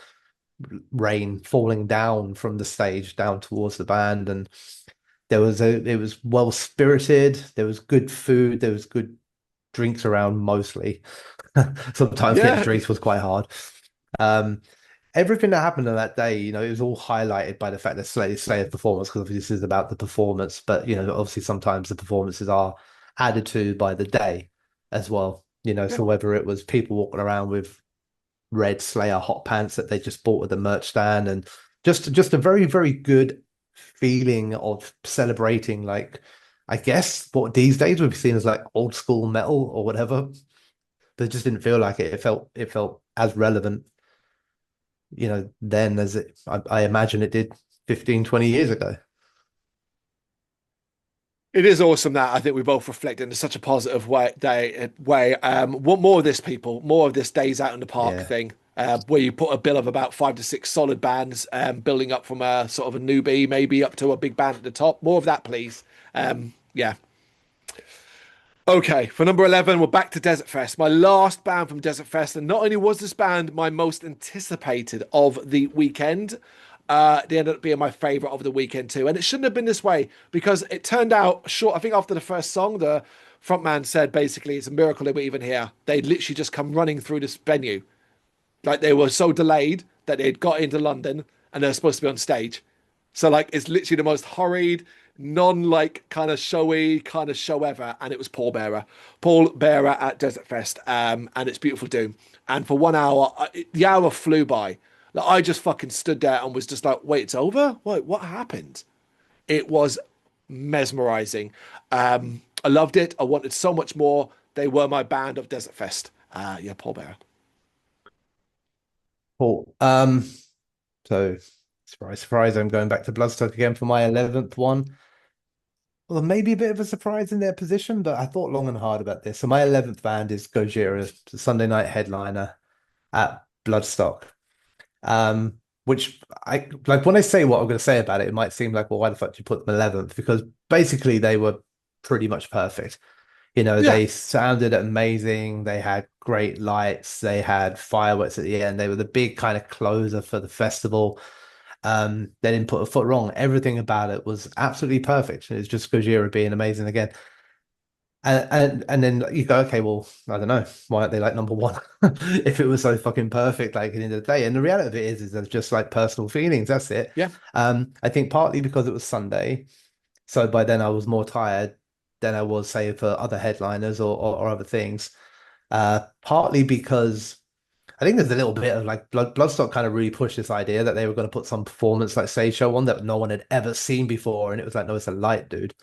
rain falling down from the stage down towards the band, and it was well spirited. There was good food. There was good drinks around mostly. Sometimes getting Yeah. drinks was quite hard. Um, Everything that happened on that day, it was all highlighted by the fact that Slayer's performance, because obviously this is about the performance, but obviously sometimes the performances are added to by the day as well. Yeah. So whether it was people walking around with red Slayer hot pants that they just bought at the merch stand, and just a very, very good feeling of celebrating, like I guess what these days would be seen as like old school metal or whatever. But it just didn't feel like it. It felt as relevant, then as I imagine it did 15, 20 years ago. It is awesome that I think we both reflect in such a positive way. Want more of this, people, more of this days out in the park Yeah. thing, where you put a bill of about 5 to 6 solid bands, building up from a sort of a newbie, maybe up to a big band at the top. More of that, please. Yeah. Okay, for number 11, we're back to Desert Fest, my last band from Desert Fest. And not only was this band my most anticipated of the weekend, they ended up being my favorite of the weekend too. And it shouldn't have been this way because it turned out short. I think after the first song, the frontman said basically it's a miracle they were even here. They'd literally just come running through this venue. Like they were so delayed that they'd got into London and they're supposed to be on stage. So like it's literally the most hurried, non-like kind of showy kind of show ever. And it was Paul Bearer at Desert Fest, and it's Beautiful Doom. And for 1 hour, the hour flew by. Like I just fucking stood there and was just like, wait, it's over? What happened? It was mesmerizing. I loved it. I wanted so much more. They were my band of Desert Fest. Yeah, Paul Bearer. Cool. So surprise, surprise, I'm going back to Bloodstock again for my 11th one. Well, maybe a bit of a surprise in their position, but I thought long and hard about this. So my 11th band is Gojira, the Sunday night headliner at Bloodstock. Which I like when I say what I'm going to say about it, it might seem like, well, why the fuck did you put them 11th? Because basically they were pretty much perfect. Yeah. They sounded amazing. They had great lights. They had fireworks at the end. They were the big kind of closer for the festival. They didn't put a foot wrong. Everything about it was absolutely perfect. It's just Gojira being amazing again. And then you go, okay, well, I don't know, why aren't they like number one if it was so fucking perfect, like at the end of the day? And the reality of it is there's just like personal feelings. That's it. Yeah. I think partly because it was Sunday, so by then I was more tired than I was, say, for other headliners or other things. Partly because I think there's a little bit of like Bloodstock kind of really pushed this idea that they were going to put some performance like stage show on that no one had ever seen before, and it was like, no, it's a light, dude.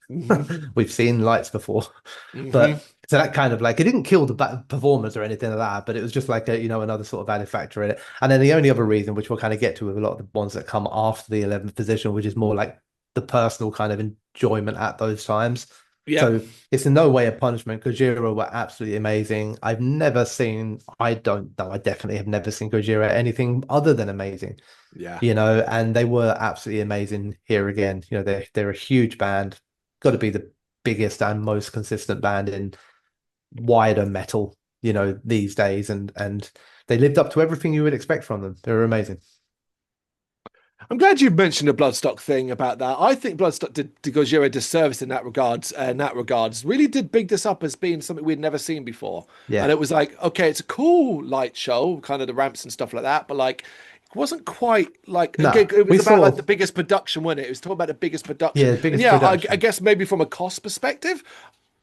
Hmm. We've seen lights before, Hmm. but so that kind of like it didn't kill the performers or anything like that, but it was just like a another sort of added factor in it. And then the only other reason, which we'll kind of get to with a lot of the ones that come after the 11th position, which is more like the personal kind of enjoyment at those times. Yep. So it's in no way a punishment. Gojira were absolutely amazing. I've never seen, I don't know, I definitely have never seen Gojira anything other than amazing, Yeah. and they were absolutely amazing here again. They're a huge band, got to be the biggest and most consistent band in wider metal, these days, and they lived up to everything you would expect from them. They were amazing. I'm glad you mentioned the Bloodstock thing about that. I think Bloodstock did Gojira a disservice in that regards. Really did big this up as being something we'd never seen before. And Yeah. it was like, okay, it's a cool light show, kind of the ramps and stuff like that, but like, it wasn't quite like again, No, it we was about like saw, the biggest production, wasn't it? It was talking about the biggest production, yeah, the and biggest yeah, I production. guess maybe from a cost perspective,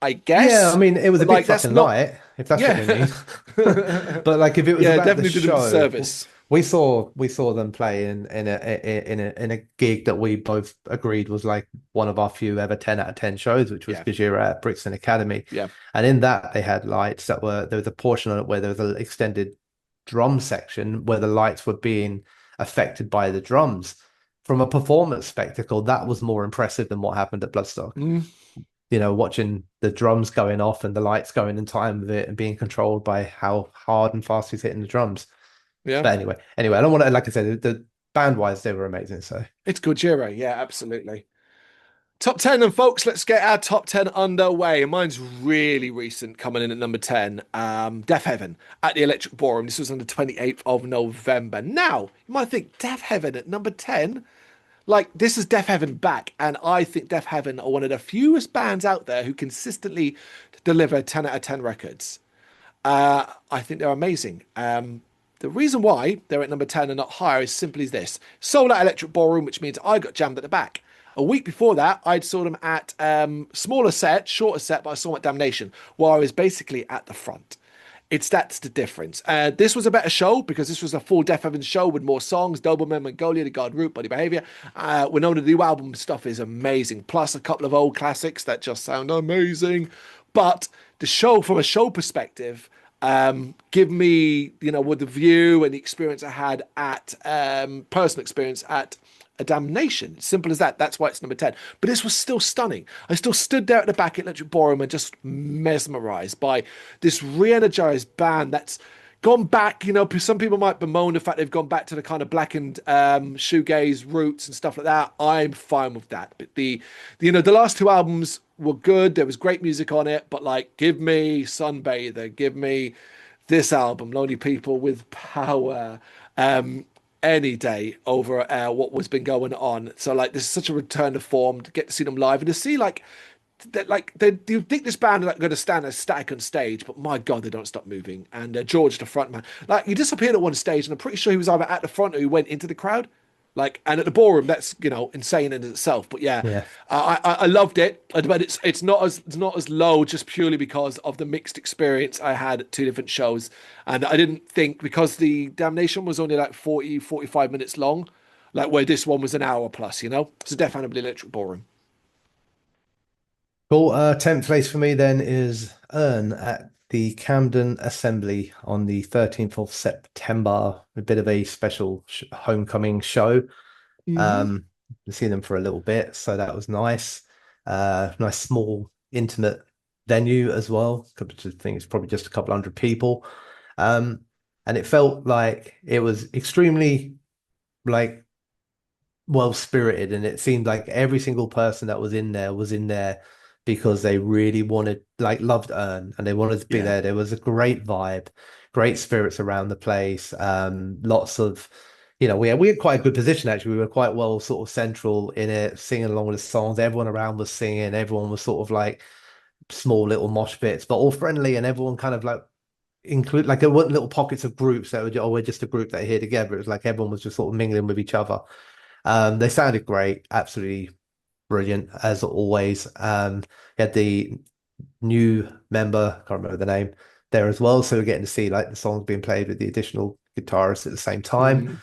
I Yeah, I guess, mean, it was a but big like that's fucking not, light, if that's what yeah, you mean. But like, if it was yeah, about the definitely did them show, disservice. we saw them play in a gig that we both agreed was like one of our few ever 10 out of 10 shows, which was Yeah, Gojira at Brixton Academy. yeah, And in that, they had lights there was a portion on it where there was an extended drum section where the lights were being affected by the drums. From a performance spectacle, that was more impressive than what happened at Bloodstock. mm, Watching the drums going off and the lights going in time with it and being controlled by how hard and fast he's hitting the drums. yeah. But anyway, I don't want to, like I said, the band wise, they were amazing. So It's Gojira, yeah, absolutely. Top 10, and folks, let's get our top 10 underway. Mine's really recent, coming in at number 10. Deaf Heaven at the Electric Ballroom. This was on the 28th of November. Now, you might think Deaf Heaven at number 10. Like, this is Deaf Heaven back, and I think Deaf Heaven are one of the fewest bands out there who consistently deliver 10 out of 10 records. I think they're amazing. The reason why they're at number 10 and not higher is simply this. Sold out Electric Ballroom, which means I got jammed at the back. A week before that, I'd saw them at smaller set, shorter set, but I saw them at Damnation, where I was basically at the front. That's the difference. This was a better show because this was a full Deaf Heaven show with more songs. Doberman, Mongolia, The God Root, Body Behavior. We know the new album stuff is amazing. Plus a couple of old classics that just sound amazing. But the show, from a show perspective, give me, with the view and the experience I had at personal experience at a Damnation. Simple as that. That's why it's number 10. But this was still stunning. I still stood there at the back at Electric Ballroom and just mesmerized by this re-energized band that's gone back. Some people might bemoan the fact they've gone back to the kind of blackened shoegaze roots and stuff like that. I'm fine with that. But the last two albums were good. There was great music on it, but like, give me Sunbather, give me this album, Lonely People with Power, any day over what was been going on. So like, this is such a return to form to get to see them live and to see like that, you think this band are like, going to stand as static on stage, but my God, they don't stop moving. And George, the front man, like he disappeared at one stage, and I'm pretty sure he was either at the front or he went into the crowd. Like, and at the ballroom, that's insane in itself. But yeah, Yeah. I loved it, but it's not as low just purely because of the mixed experience I had at two different shows, and I didn't think because the Damnation was only like 45 minutes long, like where this one was an hour plus. It's a definitely electric ballroom. Cool. 10th place for me then is Earn at the Camden Assembly on the 13th of September. A bit of a special homecoming show. Hmm. Um, I've seen them for a little bit, so that was nice. Nice small, intimate venue as well. I think it's probably just a couple hundred people. Um, and it felt like it was extremely like well spirited, and it seemed like every single person that was in there because they really wanted, like, loved Earn, and they wanted to be Yeah. there. There was a great vibe, great spirits around the place. Lots of, we had quite a good position actually. We were quite well sort of central in it, singing along with the songs. Everyone around was singing. Everyone was sort of like small little mosh pits, but all friendly, and everyone kind of like include, like, there weren't little pockets of groups that were, oh, we're just a group that are here together. It was like everyone was just sort of mingling with each other. They sounded great, absolutely brilliant as always. We had the new member, can't remember the name, there as well. So we're getting to see like the songs being played with the additional guitarist at the same time.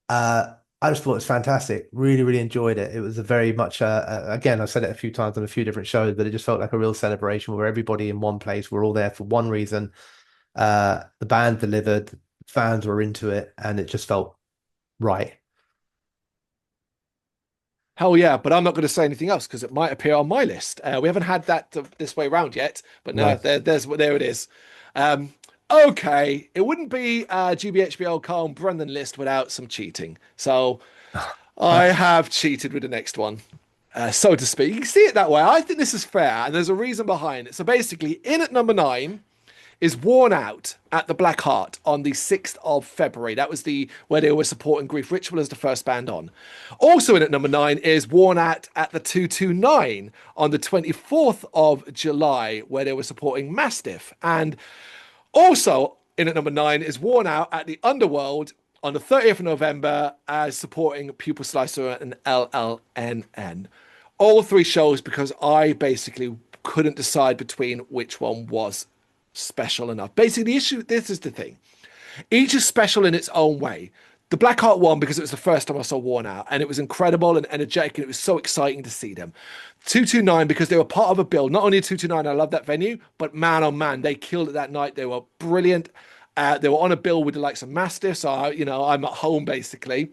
Mm. I just thought it was fantastic. Really, really enjoyed it. It was a very much, again, I've said it a few times on a few different shows, but it just felt like a real celebration where everybody in one place, we're all there for one reason. The band delivered, fans were into it, and it just felt right. Hell yeah, but I'm not going to say anything else because it might appear on my list. We haven't had that this way round yet, but no, No. there it is. Um, okay, it wouldn't be GBHBL Carl Brennan list without some cheating. So I have cheated with the next one, so to speak. You can see it that way. I think this is fair, and there's a reason behind it. So basically, in at number 9 is Worn Out at the Black Heart on the 6th of February. That was the where they were supporting Grief Ritual as the first band on. Also in at number 9 is Worn Out at the 229 on the 24th of July, where they were supporting Mastiff. And also in at number 9 is Worn Out at the Underworld on the 30th of November as supporting Pupil Slicer and LLNN. All three shows because I basically couldn't decide between which one was special enough. Basically, the issue, this is the thing. Each is special in its own way. The Blackheart won because it was the first time I saw Worn Out, and it was incredible and energetic, and it was so exciting to see them. 229 because they were part of a build. Not only 229, I love that venue, but man, oh man, they killed it that night. They were brilliant. They were on a bill with the likes of Mastiff, so I'm at home basically.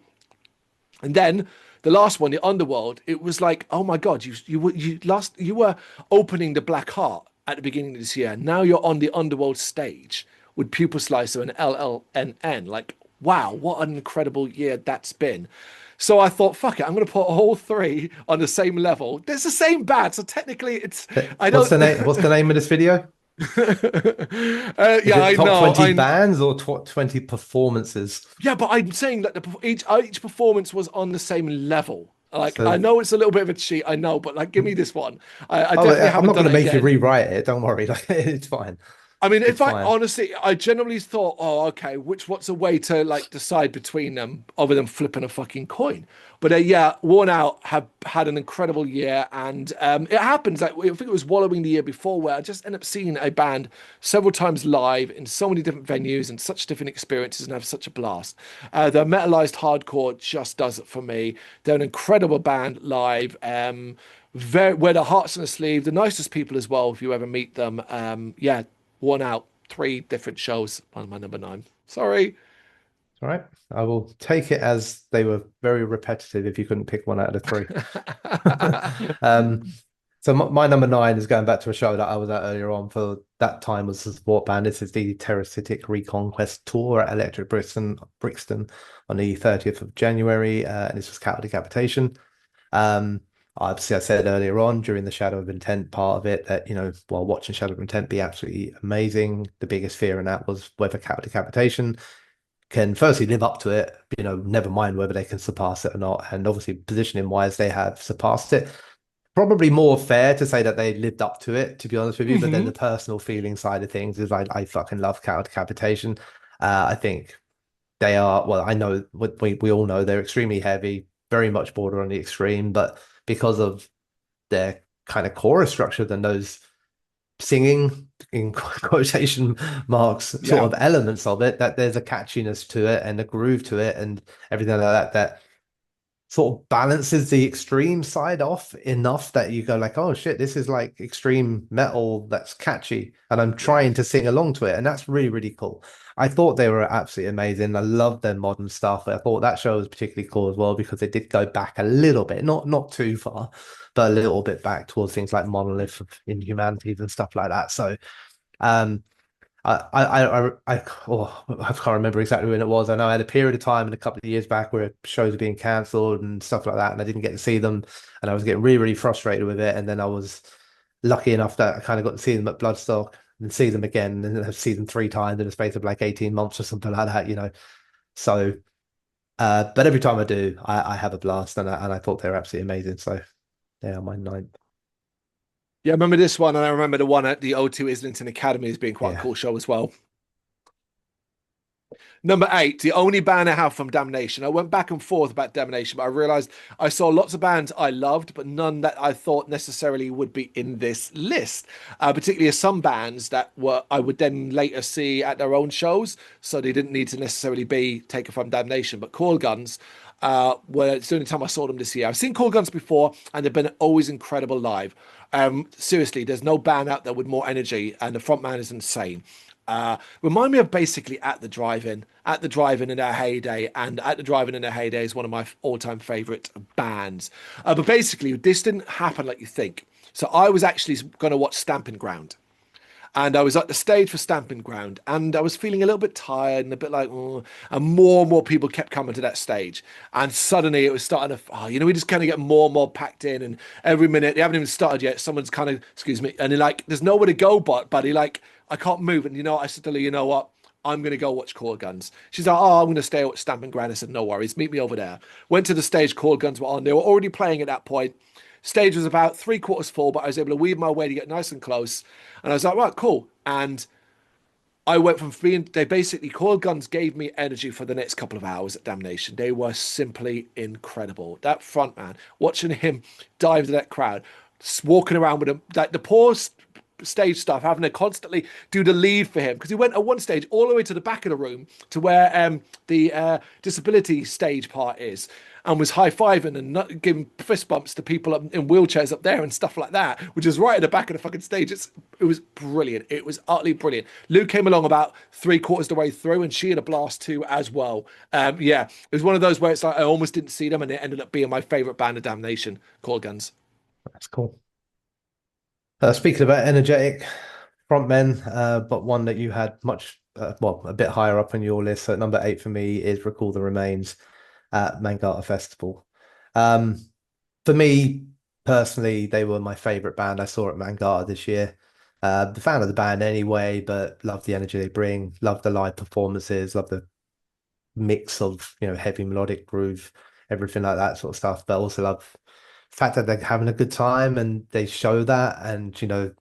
And then the last one, the Underworld, it was like, oh my God, you were opening the Black Heart at the beginning of this year. Now you're on the Underworld stage with Pupil Slicer and LLNN. Like, wow, what an incredible year that's been. So I thought, fuck it, I'm going to put all three on the same level. There's the same band, so technically it's I What's don't. the name? What's the name of this video? Is Yeah, it I top know. 20 bands or top 20 performances? Yeah, but I'm saying that each performance was on the same level. Like I So, know it's a little bit of a cheat, I know, but like give me this one. I oh, definitely I'm haven't not going done to it make you again. rewrite it. Don't worry. Like, it's fine. I mean, It's if I fine. honestly, I generally thought, oh, okay, what's a way to like decide between them other than flipping a fucking coin? But yeah, Worn Out have had an incredible year, and it happens like I think it was Wallowing the year before, where I just end up seeing a band several times live in so many different venues and such different experiences, and have such a blast. The metalized hardcore just does it for me. They're an incredible band live. Wear their hearts on the sleeve, the nicest people as well if you ever meet them. Yeah, Worn Out, three different shows on my number 9. Sorry. All right. I will take it as they were very repetitive if you couldn't pick one out of the three. Um, so my number nine is going back to a show that I was at earlier on for that time was the support band. This is the Terrasitic Reconquest Tour at Electric Brixton on the 30th of January. And this was Cattle Decapitation. Um, obviously, I said earlier on during the Shadow of Intent part of it that, while watching Shadow of Intent be absolutely amazing, the biggest fear in that was whether Cattle Decapitation can firstly live up to it, never mind whether they can surpass it or not. And obviously, positioning wise, they have surpassed it. Probably more fair to say that they lived up to it, to be honest with you. But then Hmm. the personal feeling side of things is I fucking love Cow Decapitation. I think they are, well, I know we all know they're extremely heavy, very much border on the extreme, but because of their kind of chorus structure than those singing in quotation marks sort Yeah. of elements of it, that there's a catchiness to it and a groove to it and everything like that sort of balances the extreme side off enough that you go like, oh shit, this is like extreme metal that's catchy, and I'm Yeah. trying to sing along to it, and that's really, really cool. I thought they were absolutely amazing. I love their modern stuff. I thought that show was particularly cool as well because they did go back a little bit, not too far, but a little bit back towards things like Monolith of Inhumanities and stuff like that. So um I can't remember exactly when it was. I know I had a period of time in a couple of years back where shows were being cancelled and stuff like that, and I didn't get to see them, and I was getting really, really frustrated with it. And then I was lucky enough that I kind of got to see them at Bloodstock and see them again, and then I've seen them three times in the space of like 18 months or something like that. So, but every time I do, I have a blast, and I thought they were absolutely amazing. So, yeah, my ninth. Yeah, I remember this one, and I remember the one at the O2 Islington Academy as being quite a Yeah, cool show as well. Number eight, the only band I have from Damnation. I went back and forth about Damnation, but I realized I saw lots of bands I loved, but none that I thought necessarily would be in this list. Particularly as some bands that were I would then later see at their own shows, so they didn't need to necessarily be taken from Damnation. But Coil Guns were it's the only time I saw them this year. I've seen Coil Guns before, and they've been always incredible live. Seriously, there's no band out there with more energy, and the front man is insane. Remind me of basically at the drive-in in their heyday, and at the drive-in in their heyday is one of my all-time favorite bands. But basically, this didn't happen like you think. So I was actually going to watch Stamping Ground, and I was at the stage for Stamping Ground, and I was feeling a little bit tired and a bit like, "Oh," and more and more people kept coming to that stage, and suddenly it was starting to, we just kind of get more and more packed in, and every minute they haven't even started yet, someone's kind of, excuse me, and they're like, there's nowhere to go, but buddy, like, I can't move, and I said to her, you know what? I'm going to go watch Core Guns. She's like, oh, I'm going to stay at Stamping Ground. I said, no worries, meet me over there. Went to the stage, Core Guns were on. They were already playing at that point. Stage was about three-quarters full, but I was able to weave my way to get nice and close. And I was like, right, cool. And I went from being, they basically, Coil Guns gave me energy for the next couple of hours at Damnation. They were simply incredible. That front man, watching him dive to that crowd, walking around with him, like the poor stage stuff, having to constantly do the lead for him because he went at one stage all the way to the back of the room to where the disability stage part is, and was high-fiving and giving fist bumps to people up in wheelchairs up there and stuff like that, which is right at the back of the fucking stage. It was brilliant. It was utterly brilliant. Lou came along about three-quarters of the way through, and she had a blast too as well. Yeah, it was one of those where it's like I almost didn't see them, and it ended up being my favorite band of Damnation, Call Guns. that's cool. Speaking about energetic frontmen, but one that you had much, well, a bit higher up on your list. So number eight for me is Recall the Remains at Mangata Festival. Um, for me personally, they were my favorite band I saw at Mangata this year. The fan of the band anyway, but love the energy they bring, love the live performances, love the mix of heavy melodic groove, everything like that sort of stuff. But also love the fact that they're having a good time and they show that. And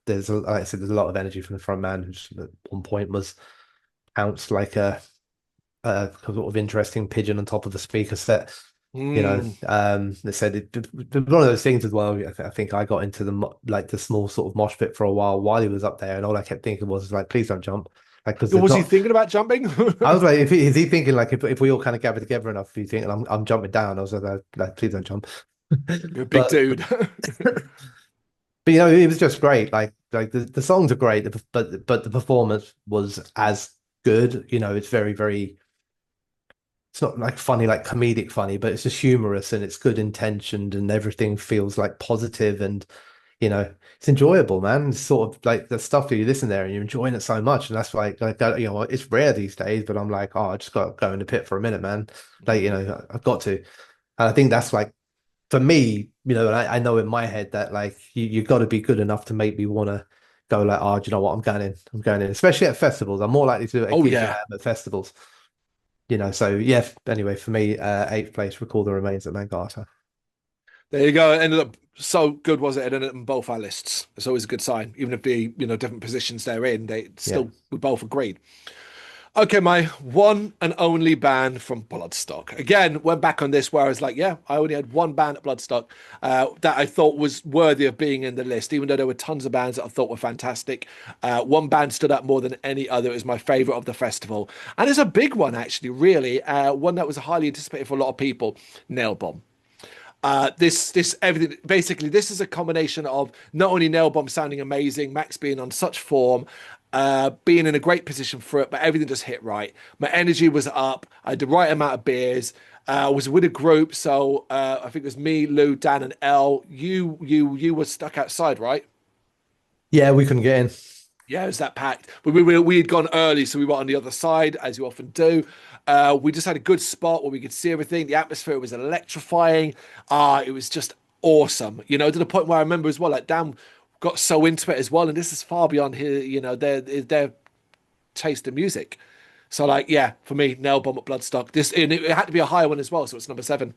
there's like I said, there's a lot of energy from the front man, who's at one point was pounced like a sort of interesting pigeon on top of the speaker set. Mm. They said one of those things as well. I think I got into like the small sort of mosh pit for a while he was up there, and all I kept thinking was like, please don't jump, like because there's Was he not. thinking about jumping? I was like, is he thinking like if we all kind of gather together enough, if you think I'm jumping down, I was like, please don't jump. You're a big But dude. it was just great. Like the songs are great, but the performance was as good. It's very, very it's not like funny, like comedic funny, but it's just humorous and it's good intentioned and everything feels like positive and it's enjoyable, man. It's sort of like the stuff that you listen there and you're enjoying it so much, and that's like that, it's rare these days, but I'm like, oh, I just got to go in the pit for a minute, man. Like, I've got to. And I think that's like for me, and I know in my head that like you got to be good enough to make me want to go like, oh, do you know what? I'm going in, especially at festivals. I'm more likely to do it at Oh gigs than I yeah. am at festivals. So yeah, anyway, for me, eighth place, Recall the Remains at Mangata. There you go. It ended up so good, was it? It ended up in both our lists. It's always a good sign, even if the different positions they're in, they Yeah. still we both agreed. Okay, my one and only band from Bloodstock. Again, went back on this where I was like, yeah, I only had one band at Bloodstock that I thought was worthy of being in the list, even though there were tons of bands that I thought were fantastic. One band stood out more than any other. It was my favorite of the festival. And it's a big one, actually, really. One that was highly anticipated for a lot of people, Nail Bomb. This everything basically this is a combination of not only Nail Bomb sounding amazing, Max being on such form, being in a great position for it, but everything just hit right. My energy was up. I had the right amount of beers. I was with a group, so I think it was me, Lou, Dan, and Elle. You were stuck outside, right? Yeah, we couldn't get in. Yeah, it was that packed. We had gone early, so we were on the other side, as you often do. We just had a good spot where we could see everything. The atmosphere was electrifying. It was just awesome. To the point where I remember as well, like Dan got so into it as well, and this is far beyond his, their taste in music. So like, yeah, for me, Nail Bomb at Bloodstock. This and it had to be a higher one as well, so it's number seven.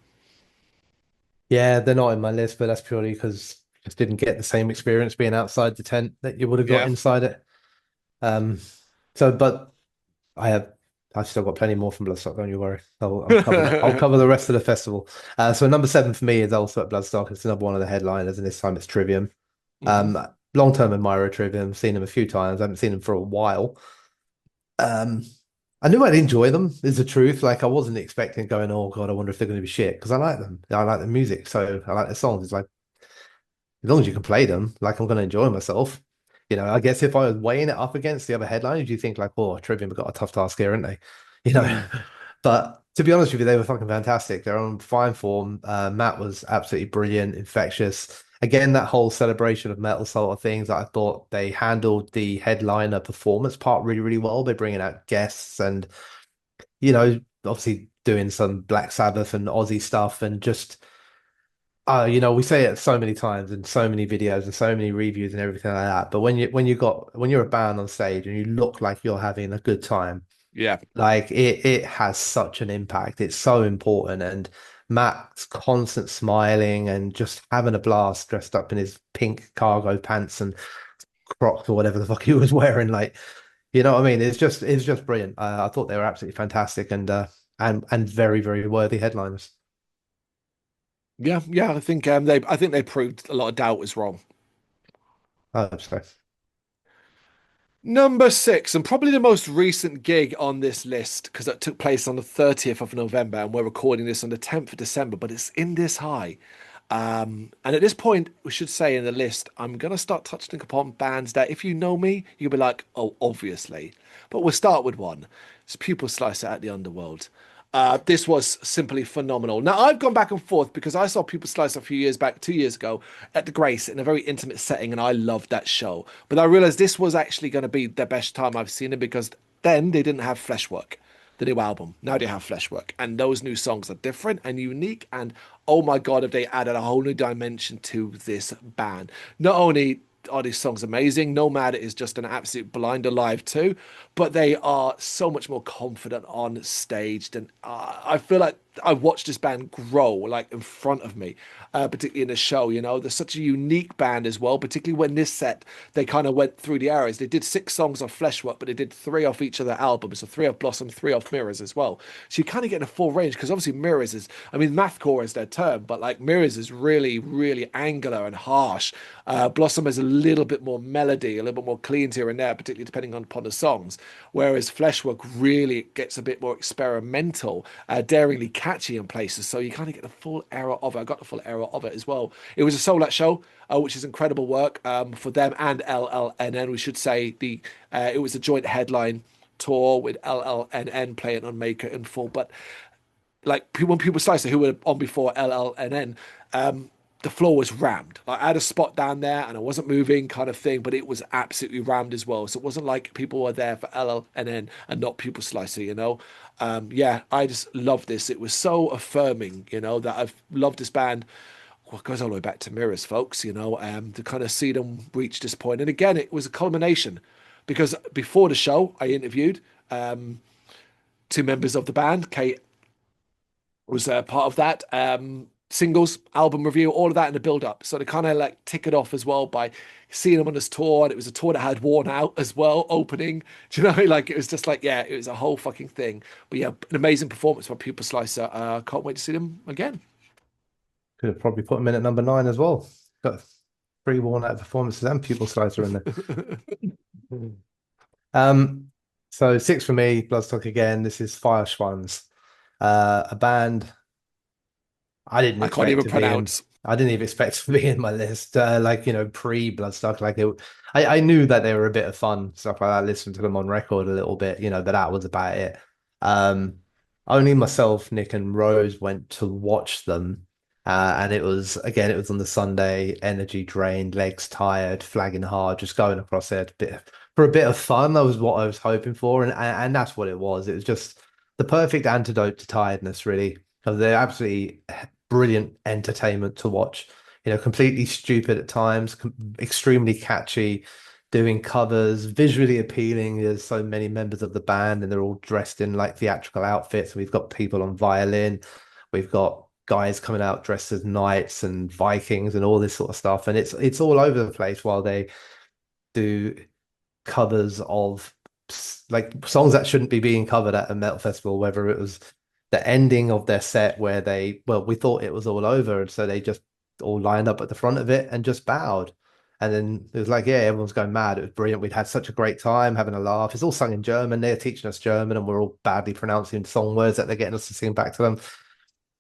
Yeah, they're not in my list, but that's purely because just didn't get the same experience being outside the tent that you would have got Yeah. inside it. Um, but I have I've still got plenty more from Bloodstock, don't you worry. I'll cover that. I'll cover the rest of the festival. So number seven for me is also at Bloodstock. It's another one of the headliners, and this time it's Trivium. hmm Um, long-term admirer of Trivium, seen them a few times. I haven't seen them for a while. Um, I knew I'd enjoy them, is the truth. Like I wasn't expecting going, oh God, I wonder if they're going to be shit because I like them. I like the music, so I like the songs. It's like as long as you can play them, like I'm going to enjoy myself. I guess if I was weighing it up against the other headliners, you think like, oh, Trivium have got a tough task here, haven't they? You know, Mm. but to be honest with you, they were fucking fantastic. They're on fine form. Matt was absolutely brilliant, infectious. Again, that whole celebration of metal sort of things, I thought they handled the headliner performance part really, really well. They're bringing out guests and, obviously doing some Black Sabbath and Aussie stuff and just we say it so many times in so many videos and so many reviews and everything like that. But when you're a band on stage and you look like you're having a good time, Yeah. like it has such an impact. It's so important. And Matt's constant smiling and just having a blast dressed up in his pink cargo pants and Crocs or whatever the fuck he was wearing. Like, you know what I mean? It's just brilliant. I thought they were absolutely fantastic and very, very worthy headliners. Yeah, yeah. I think they proved a lot of doubt was wrong. I hope so. Number six, and probably the most recent gig on this list, because that took place on the 30th of November, and we're recording this on the 10th of December, but it's in this high. And at this point, we should say in the list, I'm going to start touching upon bands that if you know me, you'll be like, oh, obviously. But we'll start with one. It's Pupil Slicer at the Underworld. This was simply phenomenal. Now, I've gone back and forth because I saw Pupil Slice a few years back, 2 years ago, at the Grace in a very intimate setting, and I loved that show. But I realized this was actually going to be the best time I've seen it because then they didn't have Fleshwork, the new album. Now they have Fleshwork, and those new songs are different and unique. And oh my God, have they added a whole new dimension to this band? Not only are these songs amazing, Nomad is just an absolute blinder live too, but they are so much more confident on stage than I feel like I've watched this band grow like in front of me, particularly in the show. They're such a unique band as well, particularly when this set they kind of went through the eras. They did 6 songs of Fleshwork, but they did three off each of their albums, so three off Blossom, three off Mirrors as well. So you kind of get a full range because obviously Mirrors is, I mean, mathcore is their term, but like Mirrors is really, really angular and harsh. Blossom has a little bit more melody, a little bit more cleans here and there, particularly depending upon the songs. Whereas Fleshwork really gets a bit more experimental, daringly catchy in places. So you kind of get the full era of it. I got the full era of it as well. It was a sold out show, which is incredible work for them and LLNN. We should say it was a joint headline tour with LLNN playing on Maker in full. But like when people Slicer who were on before LLNN, the floor was rammed. Like I had a spot down there and I wasn't moving, kind of thing, but it was absolutely rammed as well. So it wasn't like people were there for LLNN and not Pupil Slicer, you know. Yeah, I just love this. It was so affirming, you know, that I've loved this band. Well, it goes all the way back to Mirrors, folks, you know, to kind of see them reach this point. And again, it was a culmination because before the show, I interviewed two members of the band. Kate was part of that. Singles, album review, all of that in the build up. So they kind of like tick it off as well by seeing them on this tour. And it was a tour that had Worn Out as well, opening. Do you know? Like it was just like, yeah, it was a whole fucking thing. But yeah, an amazing performance by Pupil Slicer. Can't wait to see them again. Could have probably put him in at number 9 as well. Got three worn out performances and pupil slicer in there. Um, so 6 for me, Bloodstock again. This is Fire Schwanz, a band I didn't I can't expect even to be in. pronounce. I didn't even expect to be in my list. Like pre Bloodstock, I knew that they were a bit of fun stuff like that. I listened to them on record a little bit, but that was about it. Um, Only myself, Nick, and Rose went to watch them, and it was on the Sunday, energy drained, legs tired, flagging hard, just going across there for a bit of fun. That was what I was hoping for, and that's what it was. It was just the perfect antidote to tiredness, really. Because they're absolutely brilliant entertainment to watch. Completely stupid at times, extremely catchy, doing covers, visually appealing. There's so many members of the band, and they're all dressed in like theatrical outfits. We've got people on violin, we've got guys coming out dressed as knights and Vikings and all this sort of stuff, and it's all over the place while they do covers of like songs that shouldn't be being covered at a metal festival, whether it was the ending of their set where we thought it was all over, and so they just all lined up at the front of it and just bowed. And then it was like, yeah, everyone's going mad. It was brilliant. We'd had such a great time having a laugh. It's all sung in German. They're teaching us German, and we're all badly pronouncing song words that they're getting us to sing back to them.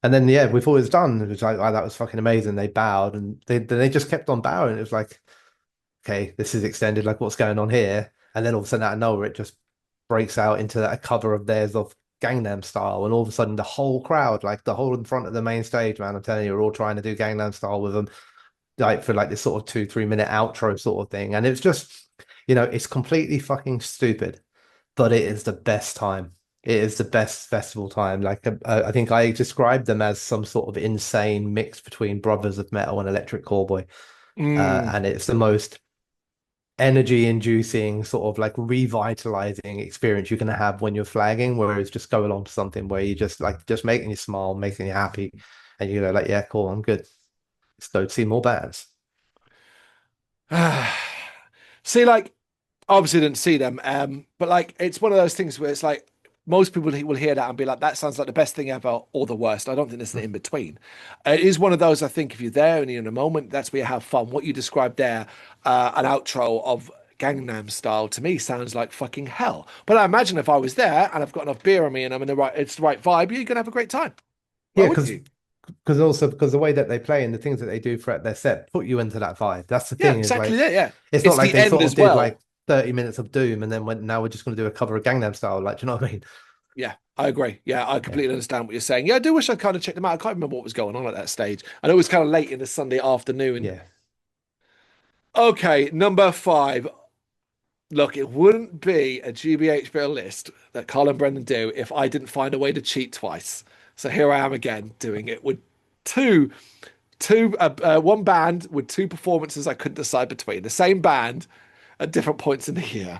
And then, yeah, before it was done, it was like, oh, that was fucking amazing. They bowed, and they just kept on bowing. It was like, okay, this is extended. Like, what's going on here? And then all of a sudden, out of nowhere, it just breaks out into a cover of theirs of Gangnam Style, and all of a sudden, the whole crowd, like the whole in front of the main stage, man, I'm telling you, are all trying to do Gangnam Style with them, like for like this sort of 2-3 minute outro sort of thing. And it's just, it's completely fucking stupid, but it is the best time. It is the best festival time. Like, I think I described them as some sort of insane mix between Brothers of Metal and Electric Callboy. Mm. And it's the most energy inducing, sort of like revitalizing experience you're going to have when you're flagging, whereas just go along to something where you just making you smile, making you happy, and you go like, yeah, cool, I'm good. Let's go see more bands. See, like, obviously didn't see them, but like, it's one of those things where it's like most people will hear that and be like, "That sounds like the best thing ever," or the worst. I don't think there's an in between. It is one of those. I think if you're there and you're in a moment, that's where you have fun. What you described there, an outro of Gangnam Style, to me sounds like fucking hell. But I imagine if I was there and I've got enough beer on me and I'm in it's the right vibe, you're gonna have a great time. Why Yeah, wouldn't you? because the way that they play and the things that they do throughout their set put you into that vibe. That's the Yeah, thing, is exactly like, that. Yeah, it's not it's like the they end sort of as did well. like 30 minutes of Doom and then went, now we're just going to do a cover of Gangnam Style. Like, do you know what I mean? Yeah, I agree. Yeah, I Yeah. completely understand what you're saying. Yeah, I do wish I'd kind of checked them out. I can't remember what was going on at that stage. I know it was kind of late in the Sunday afternoon. Yeah. Okay, number 5. Look, it wouldn't be a GBHBL list that Carl and Brendan do if I didn't find a way to cheat twice. So here I am again doing it with two, one band with two performances I couldn't decide between. The same band at different points in the year.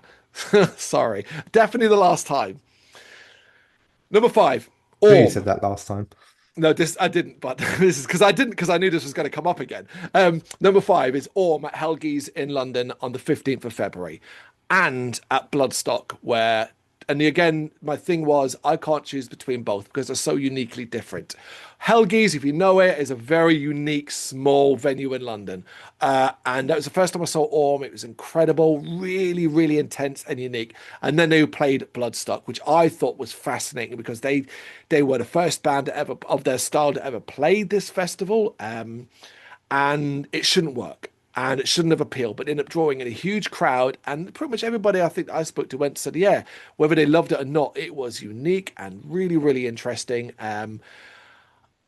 Sorry, definitely the last time. Number 5, Sure, you Orm. said that last time. No, this I didn't, but this is because I didn't because I knew this was going to come up again. Number 5 is Orm at Helgies in London on the 15th of February, and at Bloodstock, where and again my thing was I can't choose between both because they're so uniquely different. Helgies, if you know it, is a very unique small venue in London, and that was the first time I saw Orm. It was incredible, really, really intense and unique. And then they played Bloodstock, which I thought was fascinating because they were the first band to ever of their style to ever play this festival, and it shouldn't work. and it shouldn't have appealed, but ended up drawing in a huge crowd. And pretty much everybody I think I spoke to went said, yeah, whether they loved it or not, it was unique and really, really interesting.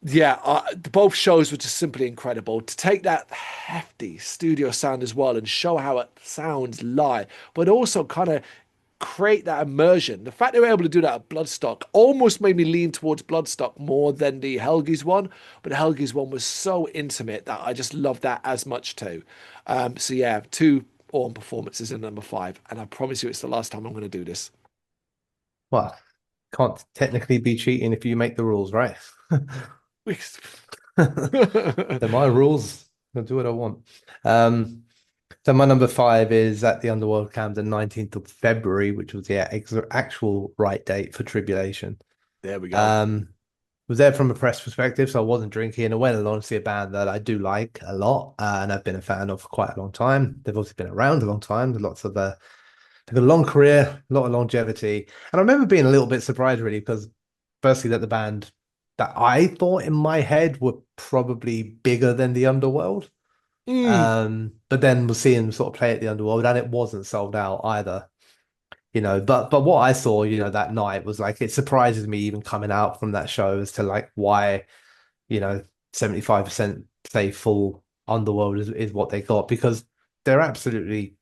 Yeah, both shows were just simply incredible. To take that hefty studio sound as well and show how it sounds live, but also kind of create that immersion. The fact they were able to do that at Bloodstock almost made me lean towards Bloodstock more than the Helgies one, but the Helgies one was so intimate that I just loved that as much too. So yeah, two Orm performances in number five, and I promise you it's the last time I'm going to do this. Well, can't technically be cheating if you make the rules, right? They're my rules. I'll do what I want. Um, so my number five is at the Underworld Camden, 19th of February, which was the actual right date for Tribulation. There we go. Um, was there from a press perspective, so I wasn't drinking. I went along to see a band that I do like a lot, and I've been a fan of for quite a long time. They've also been around a long time. There's lots of they've got a long career, a lot of longevity. And I remember being a little bit surprised, really, because firstly, that the band that I thought in my head were probably bigger than the Underworld. Mm, But then we'll see them sort of play at the Underworld, and it wasn't sold out either. But what I saw, that night was like it surprises me even coming out from that show as to like why, you know, 75% say full Underworld is what they got because they're absolutely,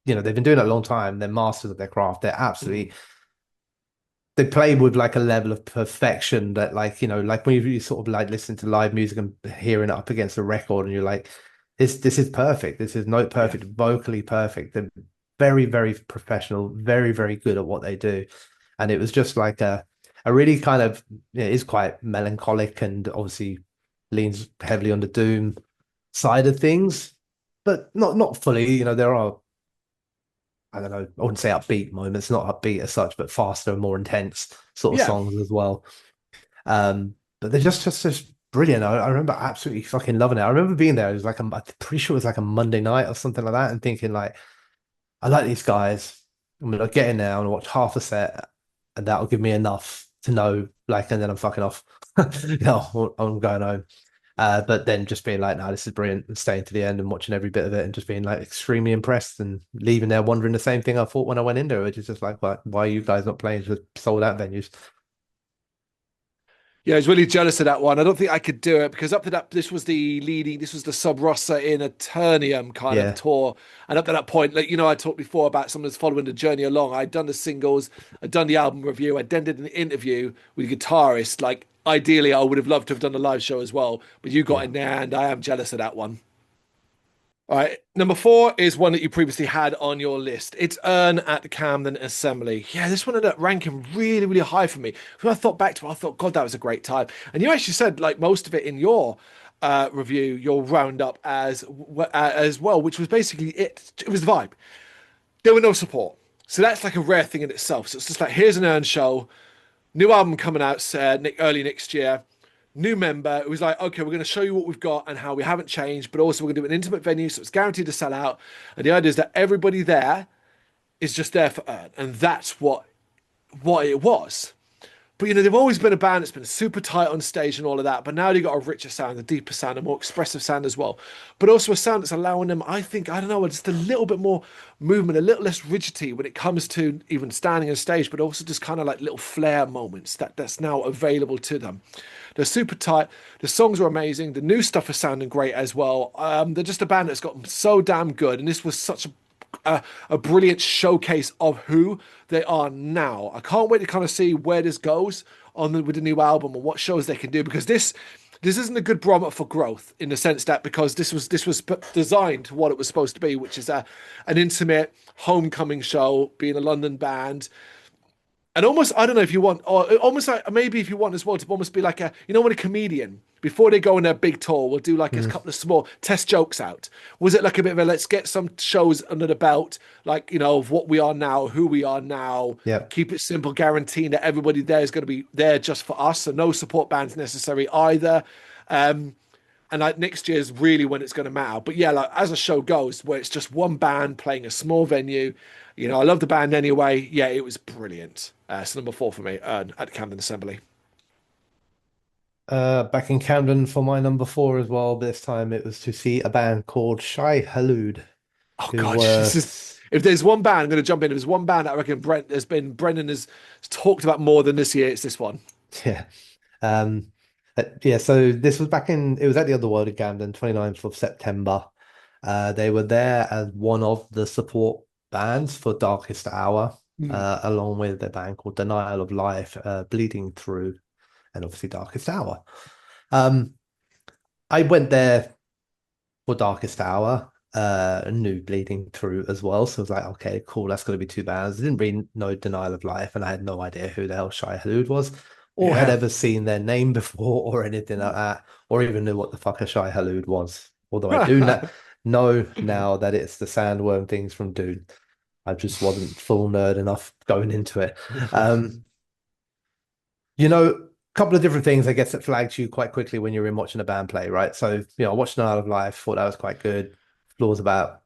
they've been doing it a long time. They're masters of their craft. mm. They play with like a level of perfection that like when you sort of like listen to live music and hearing it up against a record and you're like, this is perfect. This is note Yeah. perfect, vocally perfect. They're very, very professional, very, very good at what they do. And it was just like a really kind of, it is quite melancholic and obviously leans heavily on the doom side of things, but not fully. There are, I don't know, I wouldn't say upbeat moments, not upbeat as such, but faster and more intense sort of Yeah. songs as well. But they're just brilliant. I remember absolutely fucking loving it. I remember being there. It was like I'm pretty sure it was like a Monday night or something like that, and thinking like, I like these guys. I'm gonna get in there and watch half a set, and that'll give me enough to know, like, and then I'm fucking off. I'm going home. But then just being like, no, this is brilliant, and staying to the end and watching every bit of it and just being like extremely impressed and leaving there wondering the same thing I thought when I went in there, which is just like, why are you guys not playing just sold out venues? Yeah, I was really jealous of that one. I don't think I could do it because up to that, this was the Sub Rossa in Eternium kind of Yeah, tour. And up to that point, like, I talked before about someone that's following the journey along. I'd done the singles, I'd done the album review, I'd then did an interview with a guitarist. Like, ideally, I would have loved to have done a live show as well, but you got yeah. in there and I am jealous of that one. All right, number four is one that you previously had on your list. It's Earn at the Camden Assembly. Yeah, this one ended up ranking really, really high for me. When I thought back to it, I thought, God, that was a great time. And you actually said like most of it in your review, your roundup as well, which was basically it. It was the vibe. There were no support, so that's like a rare thing in itself. So it's just like here's an Earn show, new album coming out early next year. New member. It was like, okay, we're going to show you what we've got and how we haven't changed, but also we're going to do an intimate venue, so it's guaranteed to sell out. And the idea is that everybody there is just there for Earn, and that's what it was. But they've always been a band that's been super tight on stage and all of that. But now they've got a richer sound, a deeper sound, a more expressive sound as well. But also a sound that's allowing them, I think, I don't know, just a little bit more movement, a little less rigidity when it comes to even standing on stage, but also just kind of like little flair moments that's now available to them. They're super tight. The songs are amazing. The new stuff is sounding great as well. They're just a band that's gotten so damn good. And this was such a brilliant showcase of who they are now. I can't wait to kind of see where this goes with the new album and what shows they can do because this isn't a good barometer for growth in the sense that because this was designed to what it was supposed to be, which is an intimate homecoming show, being a London band, and almost, I don't know if you want, or almost like maybe if you want as well to almost be like when a comedian, before they go on their big tour, will do like a Mm, couple of small test jokes out. Was it like a bit of a let's get some shows under the belt, like, of what we are now, who we are now, yeah. keep it simple, guaranteeing that everybody there is going to be there just for us, so no support bands necessary either. Um, and like next year is really when it's going to matter. But yeah, like as a show goes, where it's just one band playing a small venue, I love the band anyway. Yeah, it was brilliant. So number four for me, at Camden Assembly. Back in Camden for my number four as well. But this time it was to see a band called Shy Halud, Oh who God, were this is. If there's one band, I'm going to jump in. If there's one band that I reckon Brendan has talked about more than this year, it's this one. yeah. Um, yeah, so this was back in, it was at the Otherworld in Camden, 29th of September. They were there as one of the support bands for Darkest Hour, Mm. along with a band called Denial of Life, Bleeding Through, and obviously Darkest Hour. Um, I went there for Darkest Hour, knew Bleeding Through as well. So I was like, okay, cool, that's going to be two bands. I didn't really know Denial of Life, and I had no idea who the hell Shai Hulud was, or had Yeah. ever seen their name before, or anything like that, or even knew what the fuck a Shai Hulud was. Although I do know now that it's the sandworm things from Dune. I just wasn't full nerd enough going into it. Um, a couple of different things, I guess, that flags you quite quickly when you're in watching a band play, right? So, I watched Night of Life, thought that was quite good. Floor's about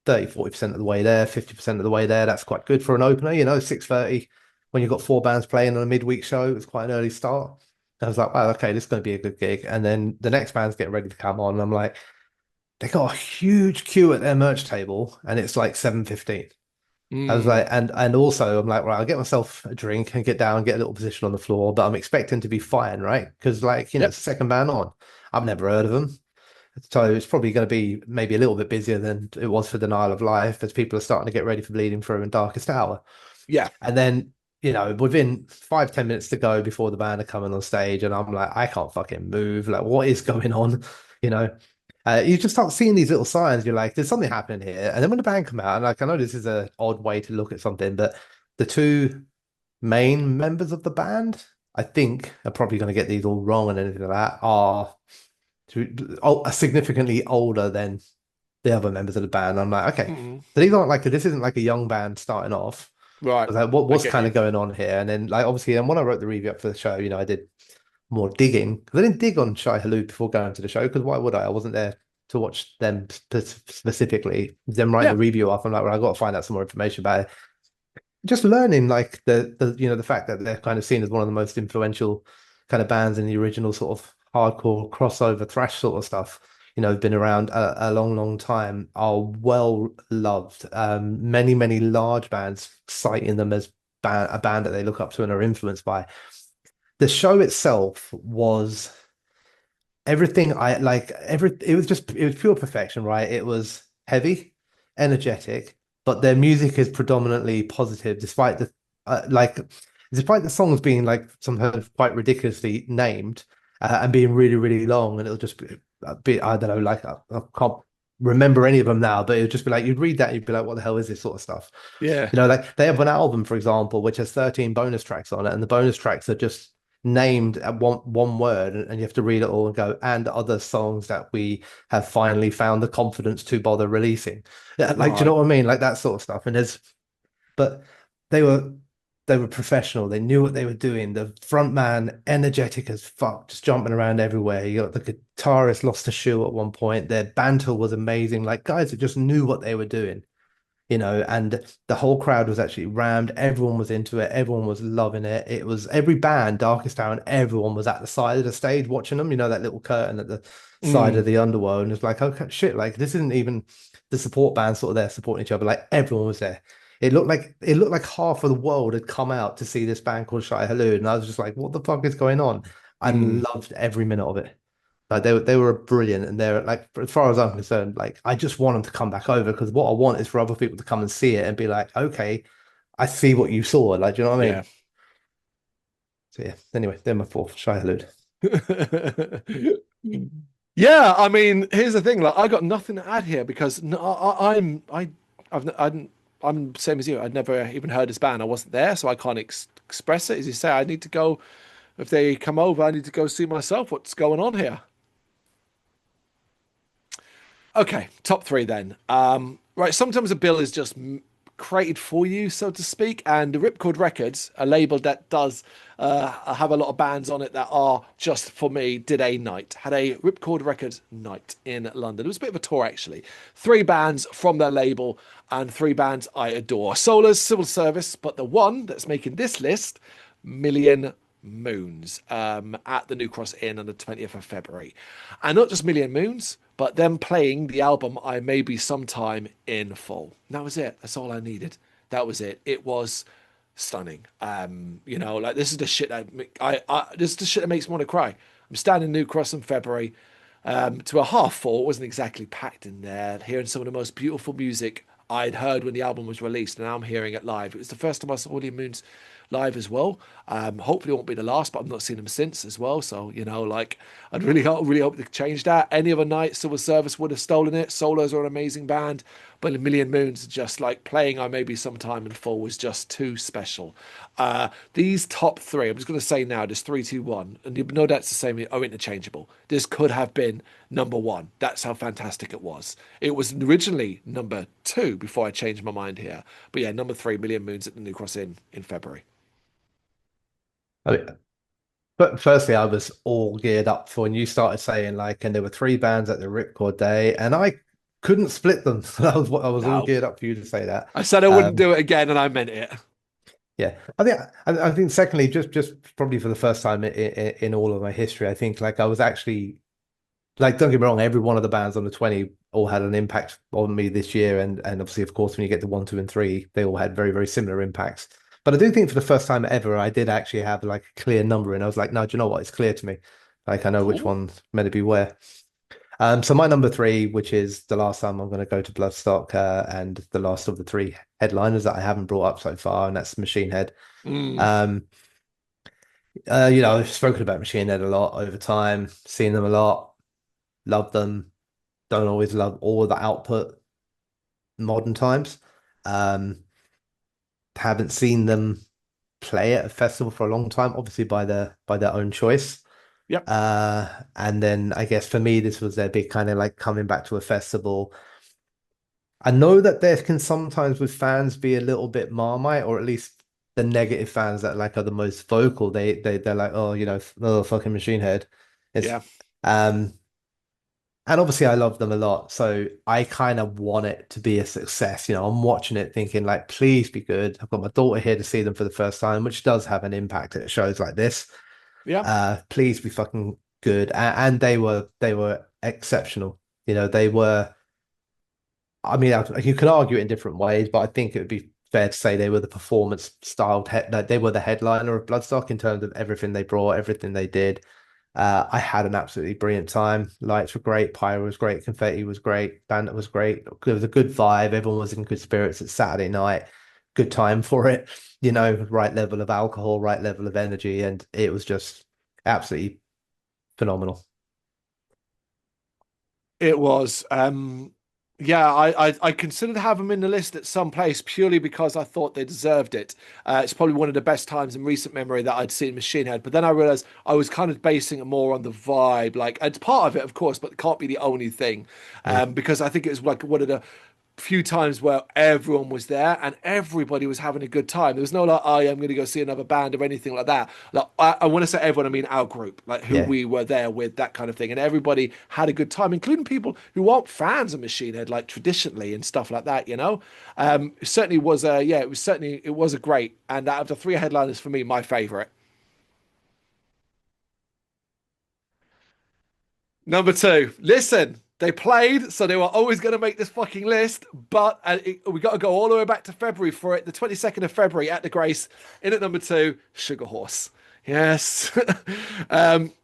30-40% of the way there, 50% of the way there. That's quite good for an opener, 6:30. When you've got four bands playing on a midweek show, it's quite an early start. I was like, wow, okay, this is going to be a good gig. And then the next band's getting ready to come on. And I'm like, they got a huge queue at their merch table, and it's like 7:15. I was Mm. like, and also I'm like, right, I'll get myself a drink and get down, get a little position on the floor, but I'm expecting to be fine, right? Because like, it's Yep. the second band on. I've never heard of them. So it's probably going to be maybe a little bit busier than it was for Denial of Life as people are starting to get ready for Bleeding Through and Darkest Hour. Yeah. And then, within 5-10 minutes to go before the band are coming on stage, and I'm like, I can't fucking move. Like, what is going on? You know, you just start seeing these little signs. You're like, there's something happening here. And then when the band come out, and like, I know this is an odd way to look at something, but the two main members of the band, I think, are probably going to get these all wrong and anything like that, are significantly older than the other members of the band. I'm like, okay, Mm. so these aren't like this isn't like a young band starting off. I Right. was like, I what's get kind you. of going on here? And then like obviously, and when I wrote the review up for the show, I did more digging because I didn't dig on Shai Halud before going to the show because why would I? I wasn't there to watch them specifically. Them writing Yeah. the review up, I'm like, well, I got to find out some more information about it. Just learning like the fact that they're kind of seen as one of the most influential kind of bands in the original sort of hardcore crossover thrash sort of stuff. Have been around a long, long time, are well loved. Many large bands citing them as a band that they look up to and are influenced by. The show itself was everything I like. It was pure perfection, right? It was heavy, energetic, but their music is predominantly positive, despite despite the songs being like sometimes quite ridiculously named, and being really really long, and it'll just be I don't know, like I can't remember any of them now, but it would just be like you'd read that and you'd be like, what the hell is this sort of stuff? Yeah. Like they have an album, for example, which has 13 bonus tracks on it, and the bonus tracks are just named at one word, and you have to read it all and go, and other songs that we have finally found the confidence to bother releasing. Yeah, like, do you know Right. what I mean? Like that sort of stuff. But they were they were professional. They knew what they were doing. The front man, energetic as fuck, just jumping around everywhere. You got the guitarist lost a shoe at one point. Their banter was amazing. Like guys that just knew what they were doing, and the whole crowd was actually rammed. Everyone was into it. Everyone was loving it. It was every band, Darkest Hour, and everyone was at the side of the stage watching them. That little curtain at the side of Mm. the underworld. And it's like, okay, shit, like this isn't even the support band sort of there supporting each other. Like everyone was there. It looked like half of the world had come out to see this band called Shai Halud. And I was just like, what the fuck is going on? I Mm. loved every minute of it. Like they were brilliant, and they're like, as far as I'm concerned, like I just want them to come back over because what I want is for other people to come and see it and be like, okay, I see what you saw. Like, do you know what I Yeah. mean? So yeah. Anyway, they're my fourth. Shai Hulud. Yeah, I mean, here's the thing. Like, I got nothing to add here because no, I'm same as you. I'd never even heard this band. I wasn't there, so I can't express it. As you say, I need to go. If they come over, I need to go see myself. What's going on here? Okay, top three then. Right, sometimes a bill is just created for you, so to speak, and Ripcord Records, a label that does have a lot of bands on it that are just for me, did a night, had a Ripcord Records night in London. It was a bit of a tour actually. Three bands from their label and three bands I adore. Solar's Civil Service, but the one that's making this list, Million Moons at the New Cross Inn on the 20th of February. And not just Million Moons, but them playing the album I May Be Sometime in full. And that was it. That's all I needed. That was it. It was stunning. Like this is the shit that this is the shit that makes me want to cry. I'm standing in New Cross in February to a half full. It wasn't exactly packed in there. Hearing some of the most beautiful music I'd heard when the album was released, and now I'm hearing it live. It was the first time I saw Million Moons live as well. Hopefully, it won't be the last, but I've not seen them since as well. So like I'd really hope they change that. Any other night, Civil Service would have stolen it. Solos are an amazing band, but A Million Moons, just like playing I Maybe Sometime in full, was just too special. These top three, I'm just going to say now, there's three, two, one, and you know that's the same, are interchangeable. This could have been number one. That's how fantastic it was. It was originally number two before I changed my mind here. But yeah, number three, Million Moons at the New Cross Inn in February. I mean, but firstly, I was all geared up for when you started saying like, and there were three bands at the Ripcord Day, and I couldn't split them. I was all No, geared up for you to say that. I said I wouldn't Um, do it again, and I meant it. yeah, I think secondly, just probably for the first time in all of my history, I think like I was actually like, don't get me wrong, every one of the bands on the 20 all had an impact on me this year. And obviously, of course, when you get to one, two, and three, they all had very, very similar impacts. But I do think for the first time ever, I did actually have like a clear number. And I was like, no, do you know what? It's clear to me. Like, I know which Cool. one's meant to be where. So my number three, which is the last time I'm going to go to Bloodstock, and the last of the three headliners that I haven't brought up so far, and that's Machine Head. Mm, Um, I've spoken about Machine Head a lot over time, seen them a lot, love them. Don't always love all of the output modern times. Um, haven't seen them play at a festival for a long time, obviously by their own choice. yep. And then I guess for me, this was their big kind of like coming back to a festival. I know that there can sometimes with fans be a little bit Marmite, or at least the negative fans that like are the most vocal. They're like, oh, oh, fucking Machine Head. It's Yeah. um And obviously, I love them a lot. So I kind of want it to be a success. I'm watching it thinking, like, please be good. I've got my daughter here to see them for the first time, which does have an impact at shows like this. Yeah. Please be fucking good. And they were exceptional. They were, I mean, you can argue it in different ways, but I think it would be fair to say they were the performance styled that they were the headliner of Bloodstock in terms of everything they brought, everything they did. I had an absolutely brilliant time. Lights were great, pyro was great, confetti was great, bandit was great. There was a good vibe. Everyone was in good spirits. It's Saturday night. Good time for it. Right level of alcohol, right level of energy, and it was just absolutely phenomenal. It was. Yeah, I considered having them in the list at some place purely because I thought they deserved it. It's probably one of the best times in recent memory that I'd seen Machine Head. But then I realized I was kind of basing it more on the vibe. Like it's part of it, of course, but it can't be the only thing. Mm. Because I think it was like one of the few times where everyone was there and everybody was having a good time. There was no like, oh, yeah, I'm going to go see another band or anything like that. Like, I want to say everyone, I mean our group, like who Yeah. we were there with, that kind of thing. And everybody had a good time, including people who aren't fans of Machine Head, like traditionally and stuff like that. It certainly was it was a great. And out of the three headliners, for me, my favorite. Number two, listen, they played, so they were always going to make this fucking list, but we got to go all the way back to February for it. The 22nd of February at the Grace, in at number two, Sugar Horse. Yes.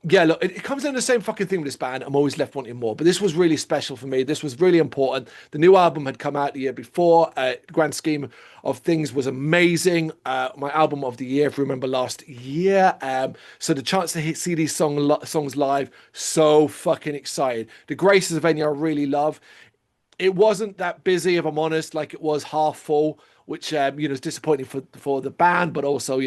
Yeah, look, it comes down to the same fucking thing with this band. I'm always left wanting more, but this was really special for me. This was really important. The new album had come out the year before. The grand scheme of things was amazing. My album of the year, if you remember last year. So the chance to see these songs live, so fucking excited. The Grace is a venue I really love. It wasn't that busy, if I'm honest, like it was half full, which is disappointing for the band, but also,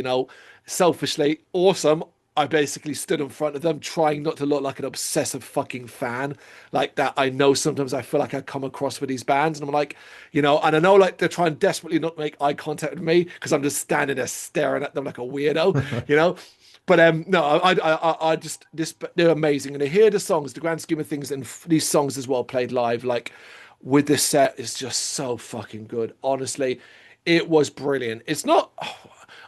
selfishly awesome. I basically stood in front of them trying not to look like an obsessive fucking fan like that. I know sometimes I feel like I come across with these bands and I'm like, and I know like they're trying desperately not to make eye contact with me because I'm just standing there staring at them like a weirdo, you know. But no, I just this they're amazing, and to hear the songs, the grand scheme of things, and these songs as well played live, like with this set is just so fucking good. Honestly, it was brilliant. It's not.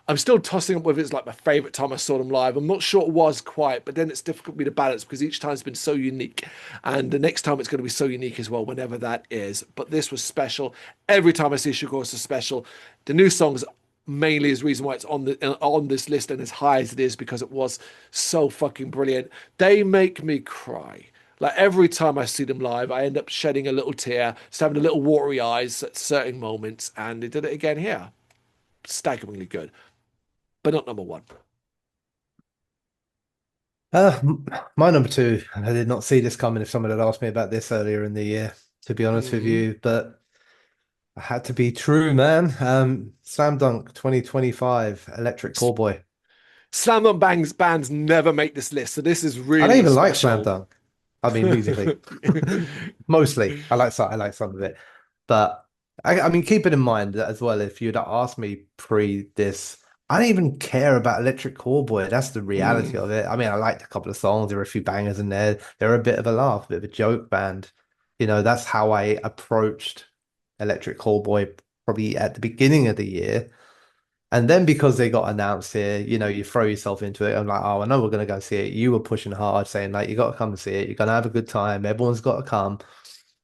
I'm still tossing up whether it's like my favorite time I saw them live. I'm not sure it was quite, but then it's difficult for me to balance because each time's been so unique. And the next time it's going to be so unique as well, whenever that is. But this was special. Every time I see Sugar is special. The new songs mainly is the reason why it's on this list and as high as it is because it was so fucking brilliant. They make me cry. Like every time I see them live, I end up shedding a little tear, just having a little watery eyes at certain moments, and they did it again here. Staggeringly good, but not number one. My number two, and I did not see this coming if someone had asked me about this earlier in the year, to be honest with Hmm. you, but I had to be true, man. Slam Dunk 2025, Electric Callboy. Slam Dunk Bang's bands never make this list, so this is I don't really even like Slam special. Dunk. I mean, musically, mostly. I like some of it, but I mean, keep it in mind that as well. If you'd asked me pre this, I don't even care about Electric Callboy. That's the reality Mm, of it. I mean, I liked a couple of songs. There were a few bangers in there. They're a bit of a laugh, a bit of a joke band. You know, that's how I approached Electric Callboy probably at the beginning of the year. And then because they got announced here, you know, you throw yourself into it. I'm like, oh, I know we're gonna go see it. You were pushing hard, saying like, you got to come and see it. You're gonna have a good time. Everyone's got to come,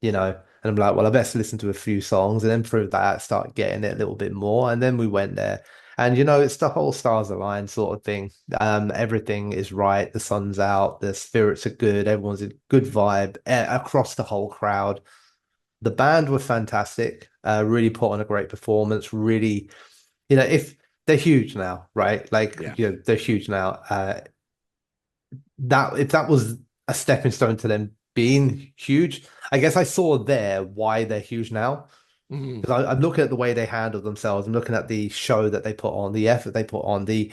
you know. And I'm like, well, I best listen to a few songs, and then through that, start getting it a little bit more. And then we went there, and you know, it's the whole stars align sort of thing. Everything is right. The sun's out. The spirits are good. Everyone's in good vibe across the whole crowd. The band were fantastic. Really put on a great performance. Really, you know, if they're huge now, right? Like, yeah. you know, they're huge now. That if that was a stepping stone to them being huge, I guess I saw there why they're huge now. Mm. Because I'm looking at the way they handle themselves. I'm looking at the show that they put on, the effort they put on, the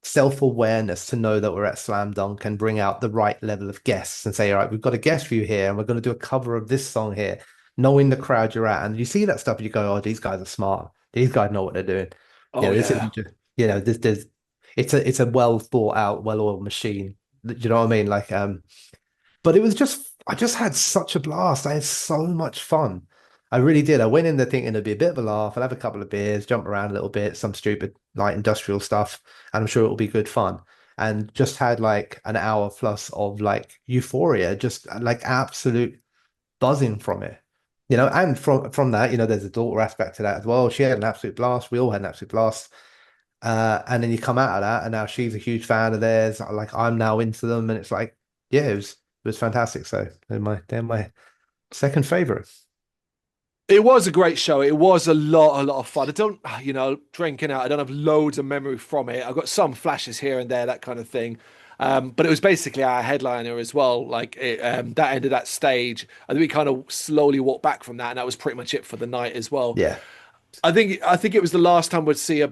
self-awareness to know that we're at Slam Dunk and bring out the right level of guests and say, all right, we've got a guest for you here, and we're going to do a cover of this song here, knowing the crowd you're at. And you see that stuff, and you go, oh, these guys are smart. These guys know what they're doing. You Oh know, this yeah. isn't just, you know, there's it's a well thought out, well-oiled machine. Do you know what I mean? Like, but it was just, I just had such a blast. I had so much fun. I really did. I went in there thinking it'd be a bit of a laugh. I'll have a couple of beers, jump around a little bit, some stupid light industrial stuff, and I'm sure it'll be good fun. And just had like an hour plus of like euphoria, just like absolute buzzing from it. You know, and from that, you know, there's a daughter aspect to that as well. She had an absolute blast. We all had an absolute blast. And then you come out of that, and now she's a huge fan of theirs. Like I'm now into them, and it's like, yeah, it was fantastic. So they're my second favorite. It was a great show. It was a lot of fun. I don't, drinking out. I don't have loads of memory from it. I've got some flashes here and there, that kind of thing. But it was basically our headliner as well. That ended that stage. I think we kind of slowly walked back from that, and that was pretty much it for the night as well. Yeah. I think it was the last time we'd see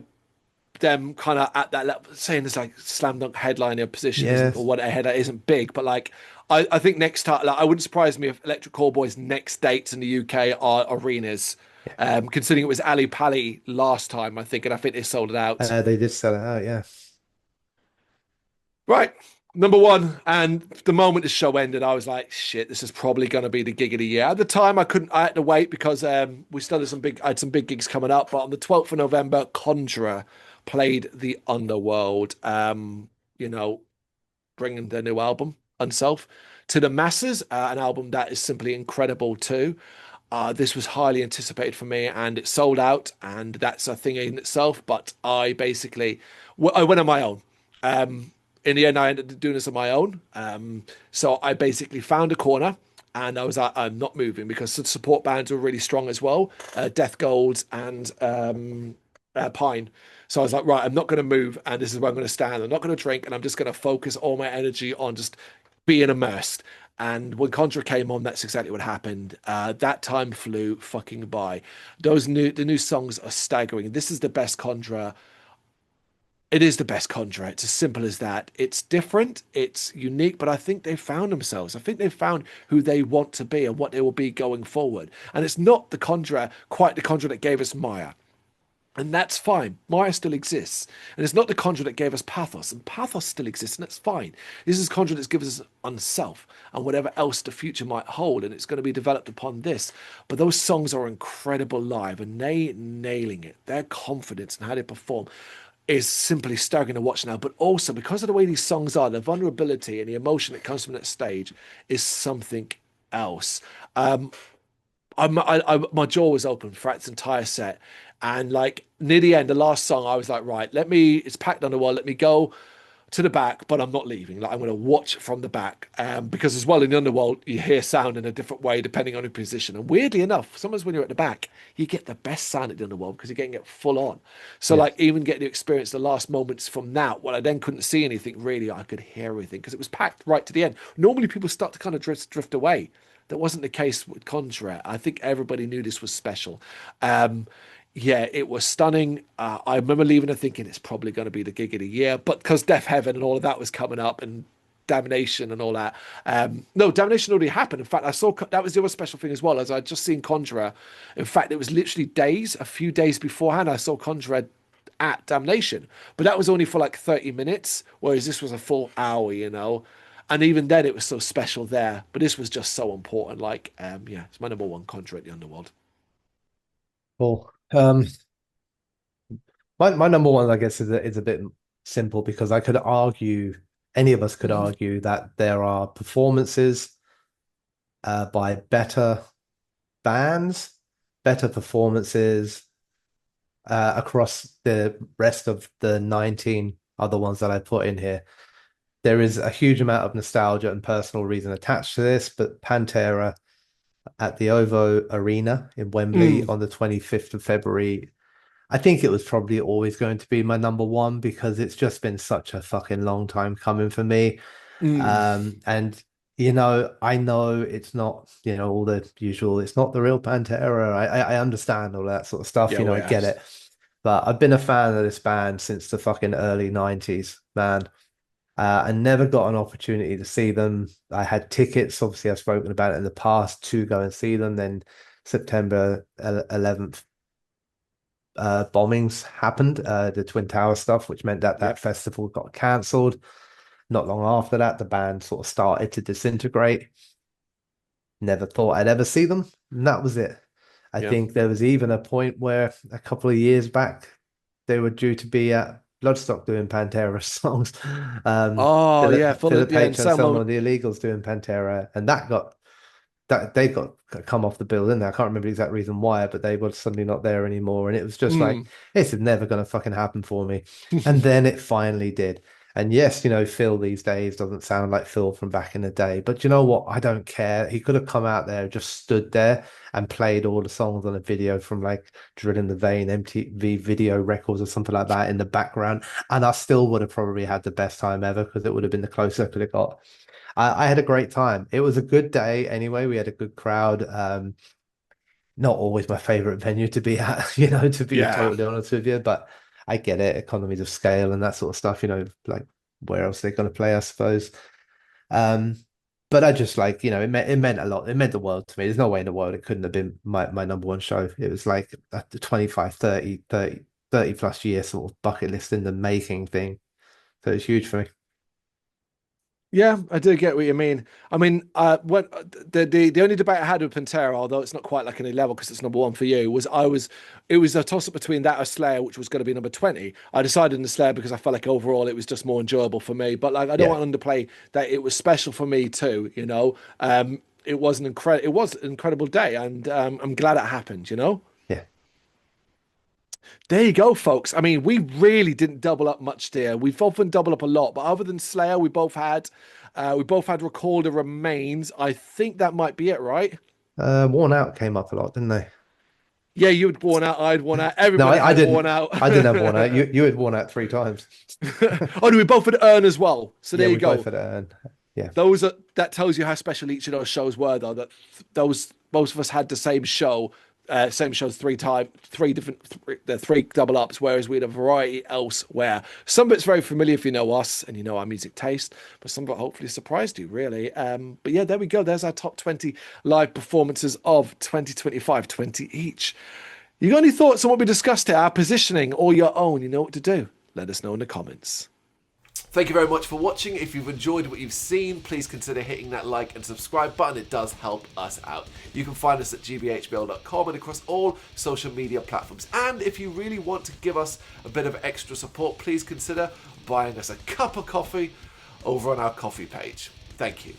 them kind of at that level, saying it's like slam dunk headliner position isn't or Yes. what ahead isn't big, but like I think next time, like I wouldn't surprise me if Electric Callboy's next dates in the UK are arenas. Yeah. Considering it was Ali Pali last time, I think, and I think they sold it out. They did sell it out. Yeah. Right, number one, and the moment the show ended, I was like, "Shit, this is probably going to be the gig of the year." At the time, I couldn't. I had to wait because we still had I had some big gigs coming up. But on the 12th of November, Conjurer played the Underworld. You know, bringing their new album, Unself, to the masses. An album that is simply incredible too. This was highly anticipated for me, and it sold out, and that's a thing in itself. But I basically, I went on my own. In the end, I ended up doing this on my own. So I basically found a corner, and I was like, I'm not moving because the support bands were really strong as well, Death Gold and Pine. So I was like, right, I'm not going to move, and this is where I'm going to stand. I'm not going to drink, and I'm just going to focus all my energy on just being immersed. And when Contra came on, that's exactly what happened. That time flew fucking by. The new songs are staggering. This is the best Contra. It is the best Contra. It's as simple as that. It's different, it's unique, but I think they've found themselves. I think they've found who they want to be and what they will be going forward. And it's not the Contra, quite the Contra that gave us Maya. And that's fine. Maya still exists. And it's not the Conjure that gave us Pathos. And Pathos still exists, and that's fine. This is Conjure that's given us Unself and whatever else the future might hold. And it's going to be developed upon this. But those songs are incredible live, and they nailing it. Their confidence and how they perform. is simply staggering to watch now. But also because of the way these songs are, the vulnerability and the emotion that comes from that stage is something else. Um, my jaw was open throughout this entire set. And like near the end, the last song, I was like, right, it's packed on the wall. Let me go to the back, but I'm not leaving. Like I'm going to watch from the back, because as well in the underworld, you hear sound in a different way depending on your position. And weirdly enough, sometimes when you're at the back, you get the best sound at the underworld because you're getting it full on. So Yeah. like even getting to experience the last moments from that, when I then couldn't see anything really, I could hear everything because it was packed right to the end. Normally people start to kind of drift away. That wasn't the case with Contra. I think everybody knew this was special. Um, yeah, it was stunning. I remember leaving and thinking it's probably going to be the gig of the year, but because Death Heaven and all of that was coming up and Damnation and all that. No, Damnation already happened. In fact, I saw that was the other special thing as well, as I'd just seen Conjurer. In fact, it was literally a few days beforehand, I saw Conjurer at Damnation, but that was only for like 30 minutes, whereas this was a full hour, you know. And even then, it was so special there. But this was just so important. Like, yeah, it's my number one Conjurer at the Underworld. Cool. My number one, I guess, is a bit simple because I could argue, any of us could Mm, argue that there are performances by better bands, better performances across the rest of the 19 other ones that I put in here. There is a huge amount of nostalgia and personal reason attached to this, but Pantera at the OVO Arena in Wembley mm, on the 25th of February, I think it was probably always going to be my number one because it's just been such a fucking long time coming for me. mm. And I know it's not, all the usual, it's not the real Pantera. I understand all that sort of stuff, Yeah, well, I yeah. get it. But I've been a fan of this band since the fucking early 90s, man. I never got an opportunity to see them. I had tickets, obviously, I've spoken about it in the past to go and see them. Then September 11th, bombings happened, the Twin Tower stuff, which meant that that Yep. festival got cancelled. Not long after that, the band sort of started to disintegrate. Never thought I'd ever see them. And that was it. I Yeah. think there was even a point where a couple of years back, they were due to be at Bloodstock doing Pantera songs. Oh, yeah. Philip Yeah. And H. Anselmo Selma. and the Illegals doing Pantera, and that they got come off the bill, didn't they? I can't remember the exact reason why, but they were suddenly not there anymore. And it was just like, Mm. this is never going to fucking happen for me. And then it finally did. And yes, Phil these days doesn't sound like Phil from back in the day. But you know what? I don't care. He could have come out there, just stood there and played all the songs on a video from like Drill in the Vein, MTV video records or something like that in the background. And I still would have probably had the best time ever because it would have been the closest I could have got. I had a great time. It was a good day anyway. We had a good crowd. Not always my favorite venue to be at, to be Yeah. totally honest with you, but I get it, economies of scale and that sort of stuff, like where else are they going to play, I suppose. Um, but I just like, it meant a lot. It meant the world to me. There's no way in the world it couldn't have been my number one show. It was like a 25, 30 plus year sort of bucket list in the making thing. So it's huge for me. Yeah, I do get what you mean. I mean, when the only debate I had with Pantera, although it's not quite like any level because it's number one for you, it was a toss up between that or Slayer, which was going to be number 20. I decided in the Slayer because I felt like overall it was just more enjoyable for me. But like, I don't Yeah, want to underplay that it was special for me too. It was an incredible day, and I'm glad it happened. yeah. There you go, folks. I mean, we really didn't double up much there. We've often doubled up a lot, but other than Slayer, we both had Recall the Remains. I think that might be it, right? Worn Out came up a lot, didn't they? Yeah, you had Worn Out, I'd Worn Out, No, everybody I had didn't. Worn Out. I didn't have Worn Out. You had Worn Out three times. Oh, no, we both had Earn as well. So Yeah, there you we both go. had it. Yeah, That tells you how special each of those shows were, though. That those Most of us had the same shows three times, the three double ups, whereas we had a variety elsewhere. Some of it's very familiar if you know us and you know our music taste, but some of it hopefully surprised you, really. But yeah, there we go. There's our top 20 live performances of 2025, 20 each. You got any thoughts on what we discussed here, our positioning or your own? You know what to do. Let us know in the comments. Thank you very much for watching. If you've enjoyed what you've seen, please consider hitting that like and subscribe button. It does help us out. You can find us at gbhbl.com and across all social media platforms. And if you really want to give us a bit of extra support, please consider buying us a cup of coffee over on our coffee page. Thank you.